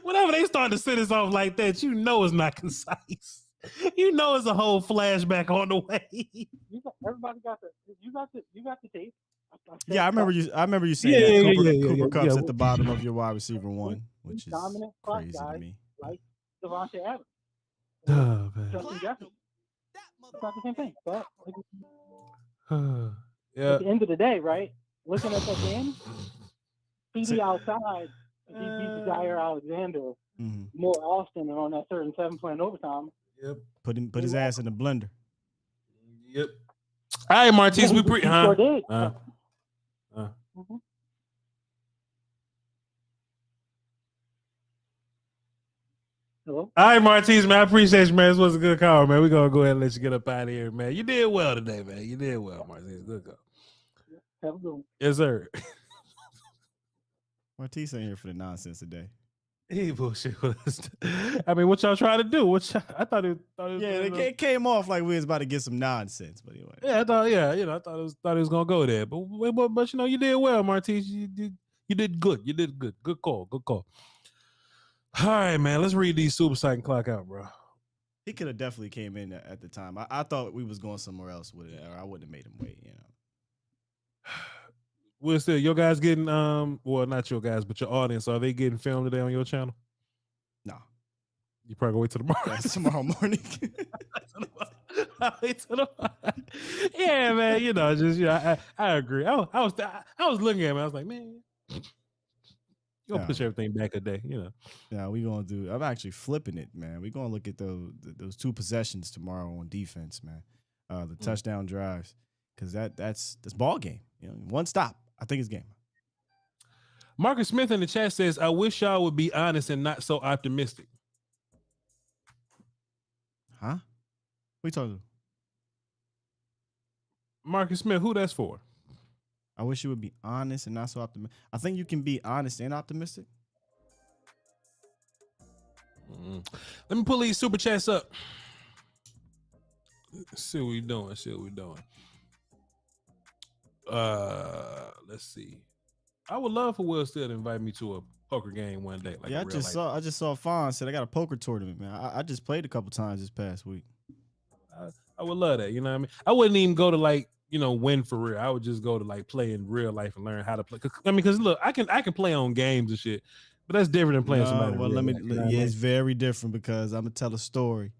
whenever they start to send us off like that, you know it's not concise. You know it's a whole flashback on the way. Everybody got the you got the tape. Yeah, I remember you saying that Cooper Kupp's at the bottom of your wide receiver one, which is dominant crazy to me. Like Devontae Adams. Oh, man. Justin Jefferson. It's not the same thing. But yeah. At the end of the day, right? Looking at that game, CD outside, he beat Jair Alexander more often than on that third and 7 play in overtime. Yep. Put his ass in the blender. Yep. All right, Martise, we sure did. Hello? All right, Martise, man. I appreciate you, man. This was a good call, man. We're going to go ahead and let you get up out of here, man. You did well today, man. You did well, Martise. Good call. Have a good one. Yes, sir. Martise ain't here for the nonsense today. He bullshit with us. I mean, what y'all trying to do? I thought it it came off like we was about to get some nonsense, but anyway. Yeah, I thought it was gonna go there. But you did well, Martise. You did good. You did good. Good call. All right, man. Let's read these super psych and clock out, bro. He could have definitely came in at the time. I thought we was going somewhere else with it, or I wouldn't have made him wait, We're still your guys getting well, not your guys, but your audience. Are they getting filmed today on your channel? No. You probably wait till tomorrow. That's tomorrow morning. Yeah, man. I agree. I was looking at him. I was like, man, you gonna push everything back a day, Yeah, we gonna do. I'm actually flipping it, man. We gonna look at those two possessions tomorrow on defense, man. The touchdown drives. because that's ball game. You know, one stop. I think it's game. Marcus Smith in the chat says, "I wish y'all would be honest and not so optimistic." Huh? What are you talking about? Marcus Smith, who that's for? I wish you would be honest and not so optimistic. I think you can be honest and optimistic. Let me pull these super chats up. See what we doing. Let's see. I would love for Will Steele to invite me to a poker game one day. Like yeah, I just saw Fawn said I got a poker tournament, man. I just played a couple times this past week. I would love that. You know what I mean? I wouldn't even go to like, win for real. I would just go to like play in real life and learn how to play. Because look, I can play on games and shit, but that's different than playing somebody. Well, it's very different because I'm gonna tell a story.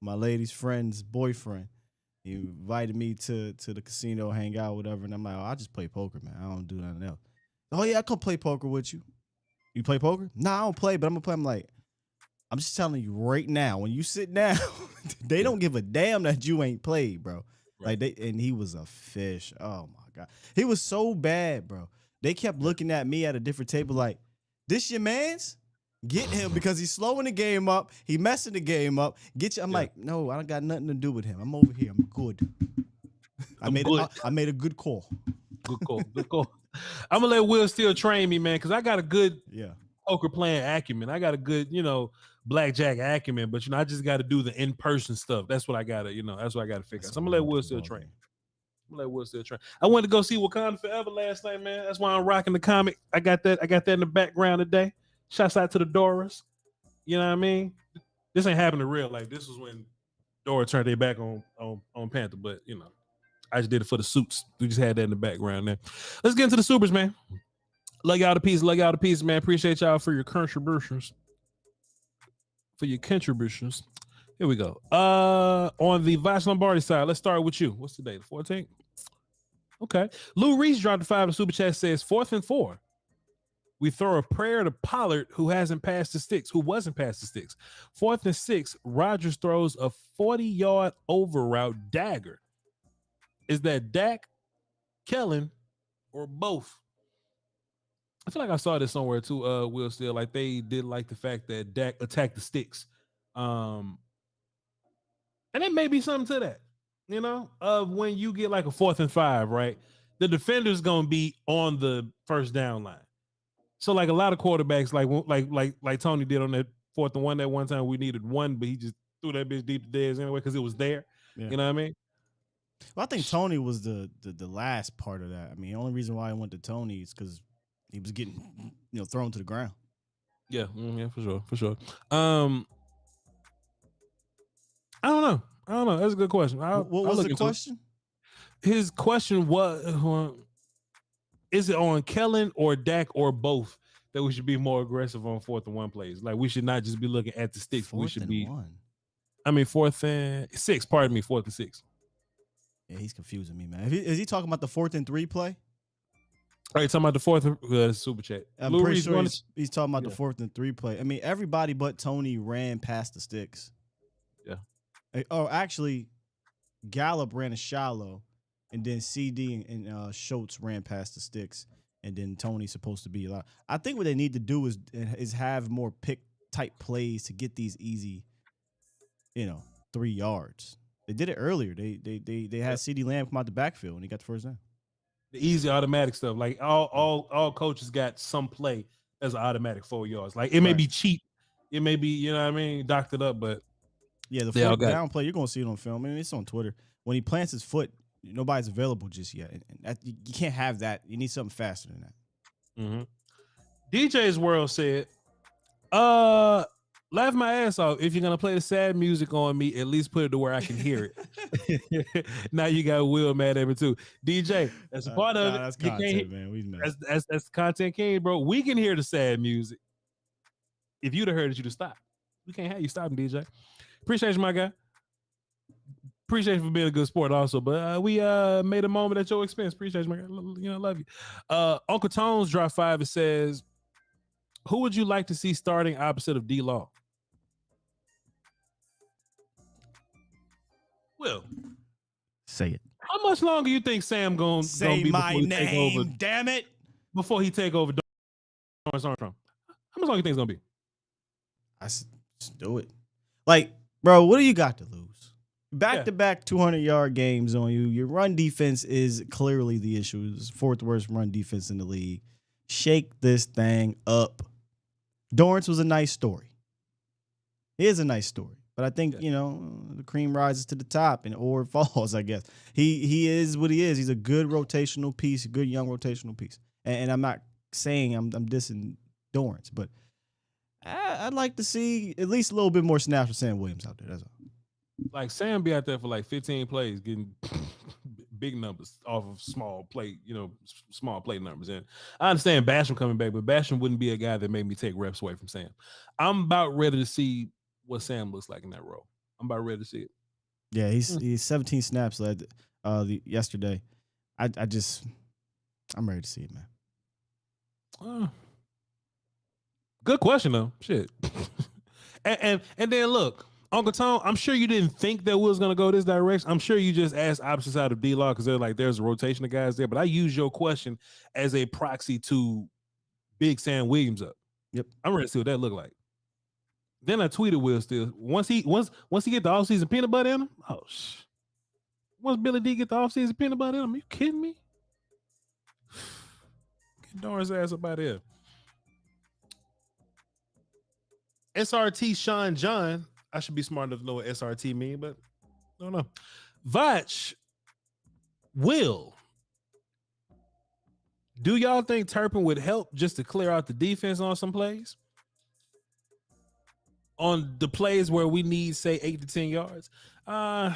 My lady's friend's boyfriend, he invited me to the casino, hang out, whatever, and I'm like, I just play poker, man. I don't do nothing else. Oh yeah, I come play poker with you. You play poker? No, I don't play, but I'm gonna play. I'm like, I'm just telling you right now, when you sit down, they don't give a damn that you ain't played, bro. Right. And he was a fish. Oh my God. He was so bad, bro. They kept looking at me at a different table like, this your man's? Get him because he's slowing the game up. He messing the game up. Get you. I'm like, no, I don't got nothing to do with him. I'm over here. I'm good. I made a good call. Good call. I'm gonna let Will Steele train me, man, because I got a good poker playing acumen. I got a good, blackjack acumen, but I just got to do the in-person stuff. That's what I gotta, that's what I gotta figure out. So I'm gonna let Will Steele train. I went to go see Wakanda Forever last night, man. That's why I'm rocking the comic. I got that in the background today. Shouts out to the Doras. You know what I mean? This ain't happened in real life. This was when Dora turned their back on Panther, but I just did it for the suits. We just had that in the background there. Let's get into the supers, man. Lug out a piece, man. Appreciate y'all for your contributions. Here we go. On the Voch Lombardi side, let's start with you. What's the date? The 14th? Okay. Lou Reese dropped the 5 in Super Chat, says 4th and 4. We throw a prayer to Pollard, who wasn't past the sticks. 4th and 6, Rodgers throws a 40-yard over route dagger. Is that Dak, Kellen, or both? I feel like I saw this somewhere too, Will Steele. Like they did like the fact that Dak attacked the sticks. And it may be something to that, of when you get like a 4th and 5, right? The defender's gonna be on the first down line. So like a lot of quarterbacks, like Tony did on that 4th and 1 that one time, we needed one, but he just threw that bitch deep to theirs anyway because it was there. Yeah. You know what I mean? Well, I think Tony was the last part of that. I mean, the only reason why I went to Tony is because he was getting thrown to the ground. Yeah, for sure. I don't know. That's a good question. What was the question? His question was, is it on Kellen or Dak or both that we should be more aggressive on 4th and 1 plays? Like we should not just be looking at the sticks. We should be 1. 4th and 6. Pardon me, 4th and 6. Yeah, he's confusing me, man. Is he talking about the 4th and 3 play? Are you talking about the 4th super chat? I'm pretty sure he's talking about the 4th and 3 play. I mean, everybody but Tony ran past the sticks. Yeah. Oh, actually, Gallup ran a shallow, and then CD and Schultz ran past the sticks, and then Tony's supposed to be a lot. I think what they need to do is have more pick type plays to get these easy, 3 yards. They did it earlier. They had CD Lamb come out the backfield and he got the first down. The easy automatic stuff. Like all coaches got some play as an automatic 4 yards. Like it may be cheap. It may be, doctored up, but yeah, the 4th down play, you're gonna see it on film. I mean, it's on Twitter. When he plants his foot, nobody's available just yet. And that, you can't have that. You need something faster than that. Mm-hmm. DJ's World said, laugh my ass off. If you're gonna play the sad music on me, at least put it to where I can hear it. Now you got Will mad at me too. DJ, that's a part of it. That's content, man. That's content king, bro. We can hear the sad music. If you'd have heard it, you'd have stopped. We can't have you stopping, DJ. Appreciate you, my guy. Appreciate you for being a good sport also. But we made a moment at your expense. Appreciate you, my guy. Love you. Uncle Tones dropped 5. It says, who would you like to see starting opposite of D-Law? Will. Say it. How much longer you think Sam gonna Say be my before he take over? name, damn it! Before he take over Dorrance Armstrong, how much longer you think it's gonna be? Just do it. Like, bro, what do you got to lose? Back-to-back 200-yard games on you. Your run defense is clearly the issue. It's the 4th worst run defense in the league. Shake this thing up. Dorrance was a nice story. It is a nice story. But I think, the cream rises to the top or it falls, I guess. He is what he is. He's a good rotational piece, a good young rotational piece. And I'm not saying I'm dissing Dorrance, but I'd like to see at least a little bit more snaps with Sam Williams out there. That's all. Like Sam be out there for like 15 plays, getting big numbers off of small play numbers. And I understand Basham coming back, but Basham wouldn't be a guy that made me take reps away from Sam. I'm about ready to see what Sam looks like in that role. I'm about ready to see it. Yeah, he's 17 snaps led yesterday. I'm ready to see it, man. Good question though. Shit. and then look, Uncle Tom, I'm sure you didn't think that we was gonna go this direction. I'm sure you just asked opposite side of D-Law because they're like, there's a rotation of guys there. But I use your question as a proxy to Big Sam Williams up. Yep. I'm ready to see what that look like. Then I tweeted Will Steele. Once he get the offseason peanut butter in him, once Billy D get the offseason peanut butter in him, are you kidding me? Get Dorrance ass up out there. SRT Sean John. I should be smart enough to know what SRT mean, but I don't know. Voch, Will, do y'all think Turpin would help just to clear out the defense on some plays? On the plays where we need, say, 8 to 10 yards? I'm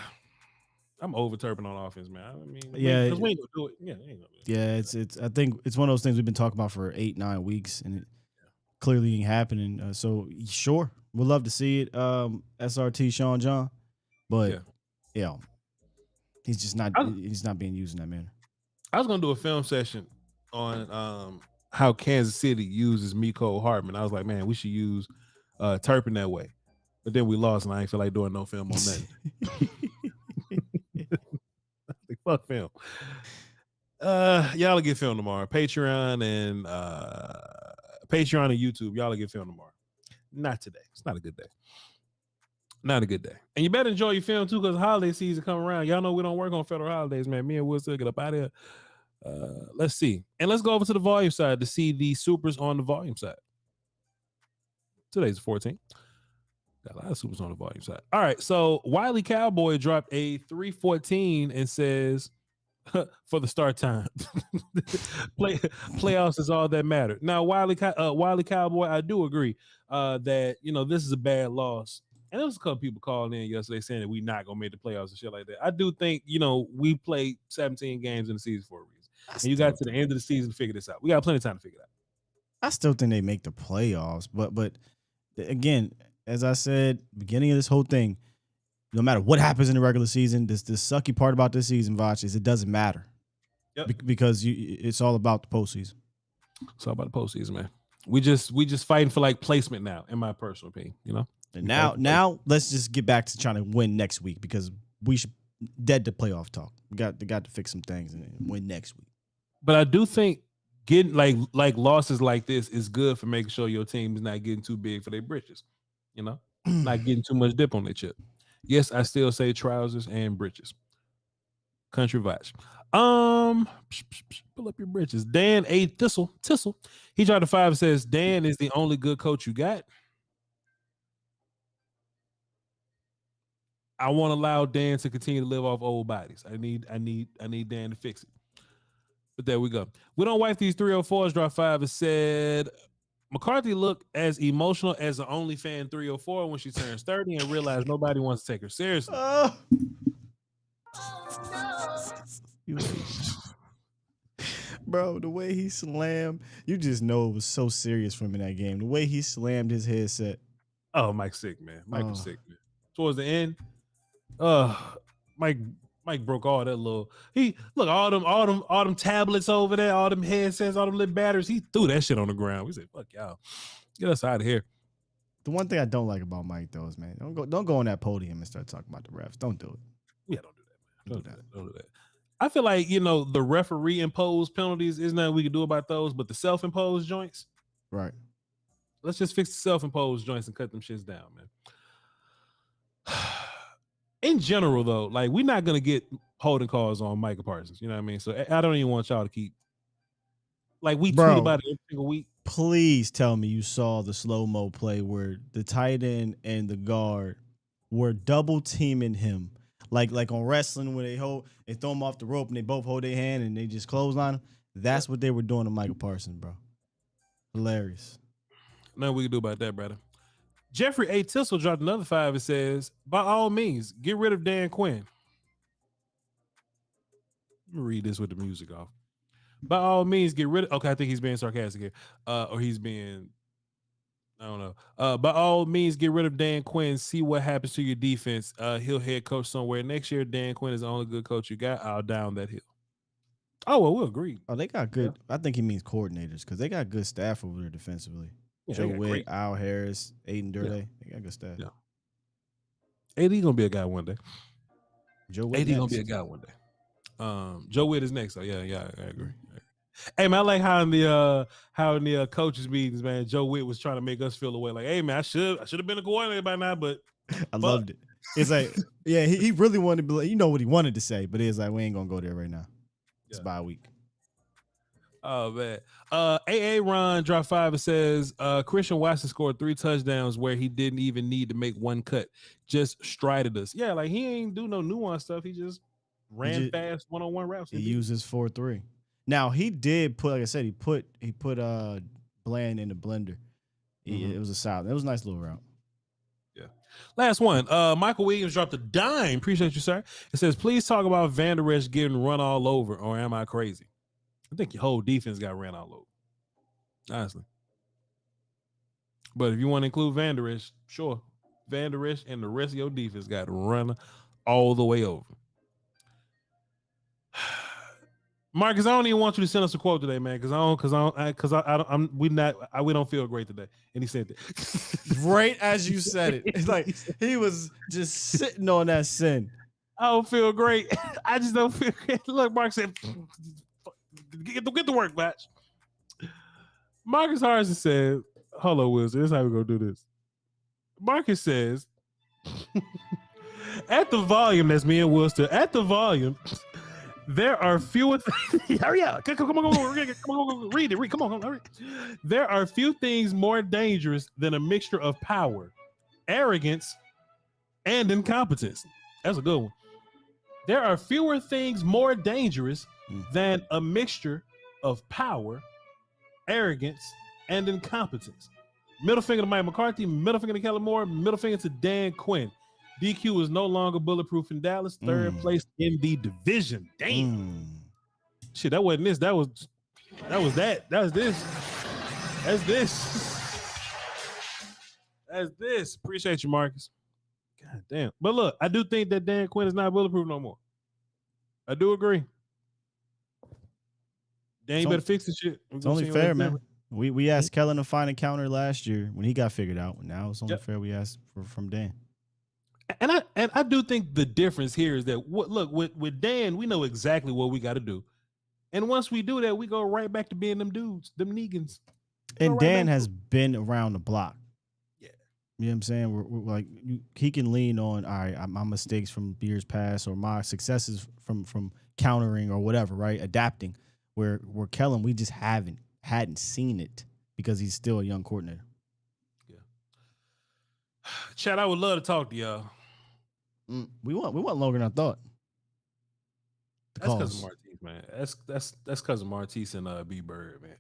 over Turpin on offense, man. I mean, yeah, because we ain't gonna do it. Yeah, ain't gonna do it. Yeah, it's. I think it's one of those things we've been talking about for 8-9 weeks, and it clearly ain't happening. So sure, we'd love to see it. SRT Sean John, but he's just not. He's not being used in that manner. I was gonna do a film session on how Kansas City uses Mecole Hardman. I was like, man, we should use Turpin that way. But then we lost, and I ain't feel like doing no film on that. Like, fuck film. Y'all will get film tomorrow. Patreon and YouTube. Y'all will get film tomorrow. Not today. It's not a good day. Not a good day. And you better enjoy your film too, because holiday season come around. Y'all know we don't work on federal holidays, man. Me and Will still get up out of here. Let's see. And let's go over to the volume side to see the supers on the volume side. Today's 14th. Got a lot of supers on the volume side. All right. So Wiley Cowboy dropped a 314 and says, for the start time, playoffs is all that matter. Now, Wiley Cowboy, I do agree that, this is a bad loss. And there was a couple people calling in yesterday saying that we're not going to make the playoffs and shit like that. I do think, we played 17 games in the season for a reason. And you got to the end of the season to figure this out. We got plenty of time to figure it out. I still think they make the playoffs, but again, as I said, beginning of this whole thing, no matter what happens in the regular season, this sucky part about this season, Voch, is it doesn't matter. Yep. Because it's all about the postseason. It's all about the postseason, man. We just fighting for like placement now, in my personal opinion, And now let's just get back to trying to win next week, because we should dead to playoff talk. We got to fix some things and win next week. But I do think getting like losses like this is good for making sure your team is not getting too big for their britches, not getting too much dip on their chip. Yes, I still say trousers and britches. Country Voch. Pull up your britches. Dan A. Tissel. He tried to 5 and says, Dan is the only good coach you got. I want to allow Dan to continue to live off old bodies. I need Dan to fix it. But there we go. We don't wipe these 304s. Drop 5 and said, McCarthy looked as emotional as the only fan 304 when she turns 30 and realized nobody wants to take her seriously. Bro, the way he slammed, you just know it was so serious for him in that game. The way he slammed his headset. Oh, Mike's sick, man. Mike was sick, man. Towards the end, Mike broke all that little. All them tablets over there, all them headsets, all them little batteries. He threw that shit on the ground. We said, "Fuck y'all, get us out of here." The one thing I don't like about Mike though is, man, don't go on that podium and start talking about the refs. Don't do it. Yeah, don't do that, man. Don't do that. I feel like, the referee imposed penalties, isn't nothing we can do about those, but the self-imposed joints, right. Let's just fix the self-imposed joints and cut them shits down, man. In general, though, like, we're not going to get holding calls on Micah Parsons. You know what I mean? So I don't even want y'all to keep, like, we tweet about it every single week. Please tell me you saw the slow-mo play where the tight end and the guard were double teaming him. Like on wrestling where they throw him off the rope and they both hold their hand and they just close on him. That's what they were doing to Micah Parsons, bro. Hilarious. Nothing we can do about that, brother. Jeffrey A. Tissel dropped another 5. It says, by all means, get rid of Dan Quinn. Let me read this with the music off. By all means, get rid of... Okay, I think he's being sarcastic here. Or he's being... I don't know. By all means, get rid of Dan Quinn. See what happens to your defense. He'll head coach somewhere. Next year, Dan Quinn is the only good coach you got. I'll down that hill. Oh, well, we'll agree. Oh, they got good... Yeah. I think he means coordinators because they got good staff over there defensively. Yeah, Joe Witt, Al Harris, Aiden Durde. Yeah. They got good staff. Yeah. AD going to be a guy one day. Joe Witt AD going to be a guy one day. Joe Witt is next. So yeah, I agree. Hey man, I like how in the coaches meetings, man, Joe Witt was trying to make us feel away. Like, hey man, I should have been a coordinator by now, but I loved it. It's like, yeah, he really wanted to be. What he wanted to say, but it's like we ain't gonna go there right now. It's by a week. Oh man. AA Ron dropped 5. It says Christian Watson scored 3 touchdowns where he didn't even need to make one cut, just strided us. Yeah, like he ain't do no nuance stuff. He just ran fast one-on-one routes. He uses 4-3. Now he did put, like I said, he put Bland in the blender. It was a solid. It was a nice little route. Yeah. Last one. Michael Williams dropped a dime. Appreciate you, sir. It says, please talk about Van Der Esch getting run all over, or am I crazy? I think your whole defense got ran all over. Honestly. But if you want to include Van Der Esch, sure. Van Der Esch and the rest of your defense got run all the way over. Marcus, I don't even want you to send us a quote today, man, because we don't feel great today. And he said that right as you said it. It's like he was just sitting on that sin. I don't feel great. I just don't feel great. Look, Mark said, get to work, Batch. Marcus Harrison said, "Hello, Wizard. This is how we're gonna do this." Marcus says, "At the volume, that's me and Worcester. At the volume." There are fewer things. Hurry up. Come on, read it. Come on, hurry. There are few things more dangerous than a mixture of power, arrogance, and incompetence. That's a good one. There are fewer things more dangerous than a mixture of power, arrogance, and incompetence. Middle finger to Mike McCarthy, middle finger to Kellen Moore, middle finger to Dan Quinn. DQ is no longer bulletproof in Dallas. Third place in the division. Damn. Shit, that wasn't this. That was that. That was this. That's this. That's this. Appreciate you, Marcus. God damn. But look, I do think that Dan Quinn is not bulletproof no more. I do agree. Dan, you better fix this shit. It's only fair, man. We asked Kellen to find a counter last year when he got figured out. Now it's only fair we asked from Dan. And I do think the difference here is that with Dan, we know exactly what we got to do, and once we do that, we go right back to being them dudes, them Negans. And Dan has been around the block. Yeah, you know what I'm saying. We're like he can lean on all right, my mistakes from years past or my successes from countering or whatever, right? Adapting. Where Kellen, we just hadn't seen it because he's still a young coordinator. Yeah, Chad, I would love to talk to y'all. We want longer than I thought. That's cousin Martise, man. That's cousin Martise and B Bird, man.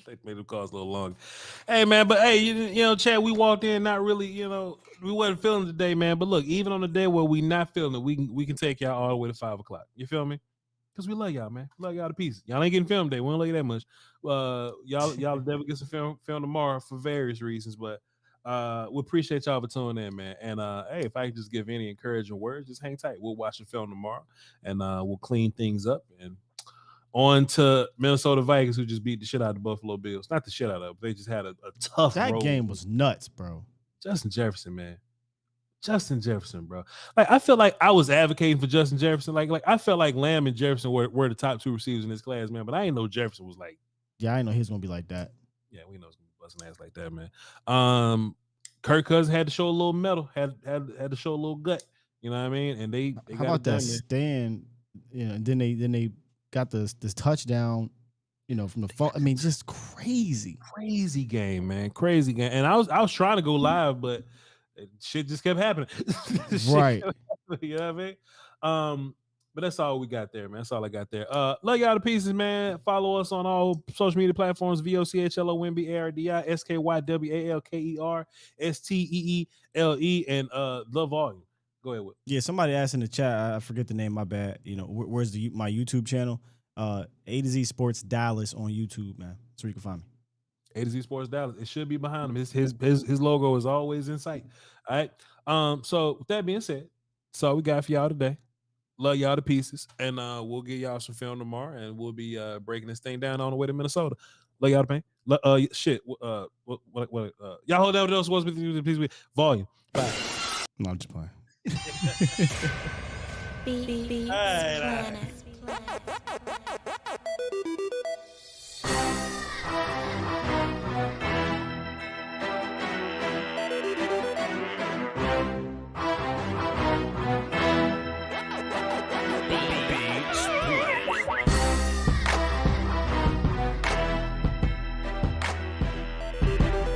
They made them calls a little longer. Hey, man, but hey, you know, Chad, we walked in not really, we wasn't feeling it today, man. But look, even on the day where we not feeling it, we can take y'all all the way to 5 o'clock. You feel me? Because we love y'all, man. We love y'all to pieces. Y'all ain't getting film today. We don't love you that much. Y'all definitely get some film tomorrow for various reasons, but we appreciate y'all for tuning in, man. And hey, if I could just give any encouraging words, just hang tight. We'll watch the film tomorrow, and we'll clean things up. And on to Minnesota Vikings, who just beat the shit out of the Buffalo Bills. Not the shit out of them. They just had a tough That road. game was nuts, bro. Justin Jefferson, man. Justin Jefferson, bro. Like I feel like I was advocating for Justin Jefferson. Like I felt like Lamb and Jefferson were the top 2 receivers in this class, man. But I didn't know Jefferson was like. Yeah, I didn't know he was gonna be like that. Yeah, we know he's gonna be busting ass like that, man. Kirk Cousins had to show a little metal, had to show a little gut. You know what I mean? And they How got about it done, that stand? You know, and then they got this touchdown. You know, from the phone. I mean, just crazy game, man. Crazy game. And I was trying to go live, but shit just kept happening. Right. You know what I mean? But that's all we got there, man. That's all I got there. Love y'all to pieces, man. Follow us on all social media platforms: VOCHLOMBARDI SKYWALKERSTEELE and Love Volume. Go ahead with. Yeah, somebody asked in the chat. I forget the name. My bad. You know, where's my YouTube channel? A to Z Sports Dallas on YouTube, man. That's where you can find me. A to Z Sports Dallas. It should be behind him. His logo is always in sight. All right. So with that being said, that's all we got for y'all today. Love y'all to pieces, and we'll get y'all some film tomorrow, and we'll be breaking this thing down on the way to Minnesota. Love y'all to pain. Shit. What? Y'all hold down what else was with you? Please, Volume. Bye. No, I'm just playing. Beats Planet.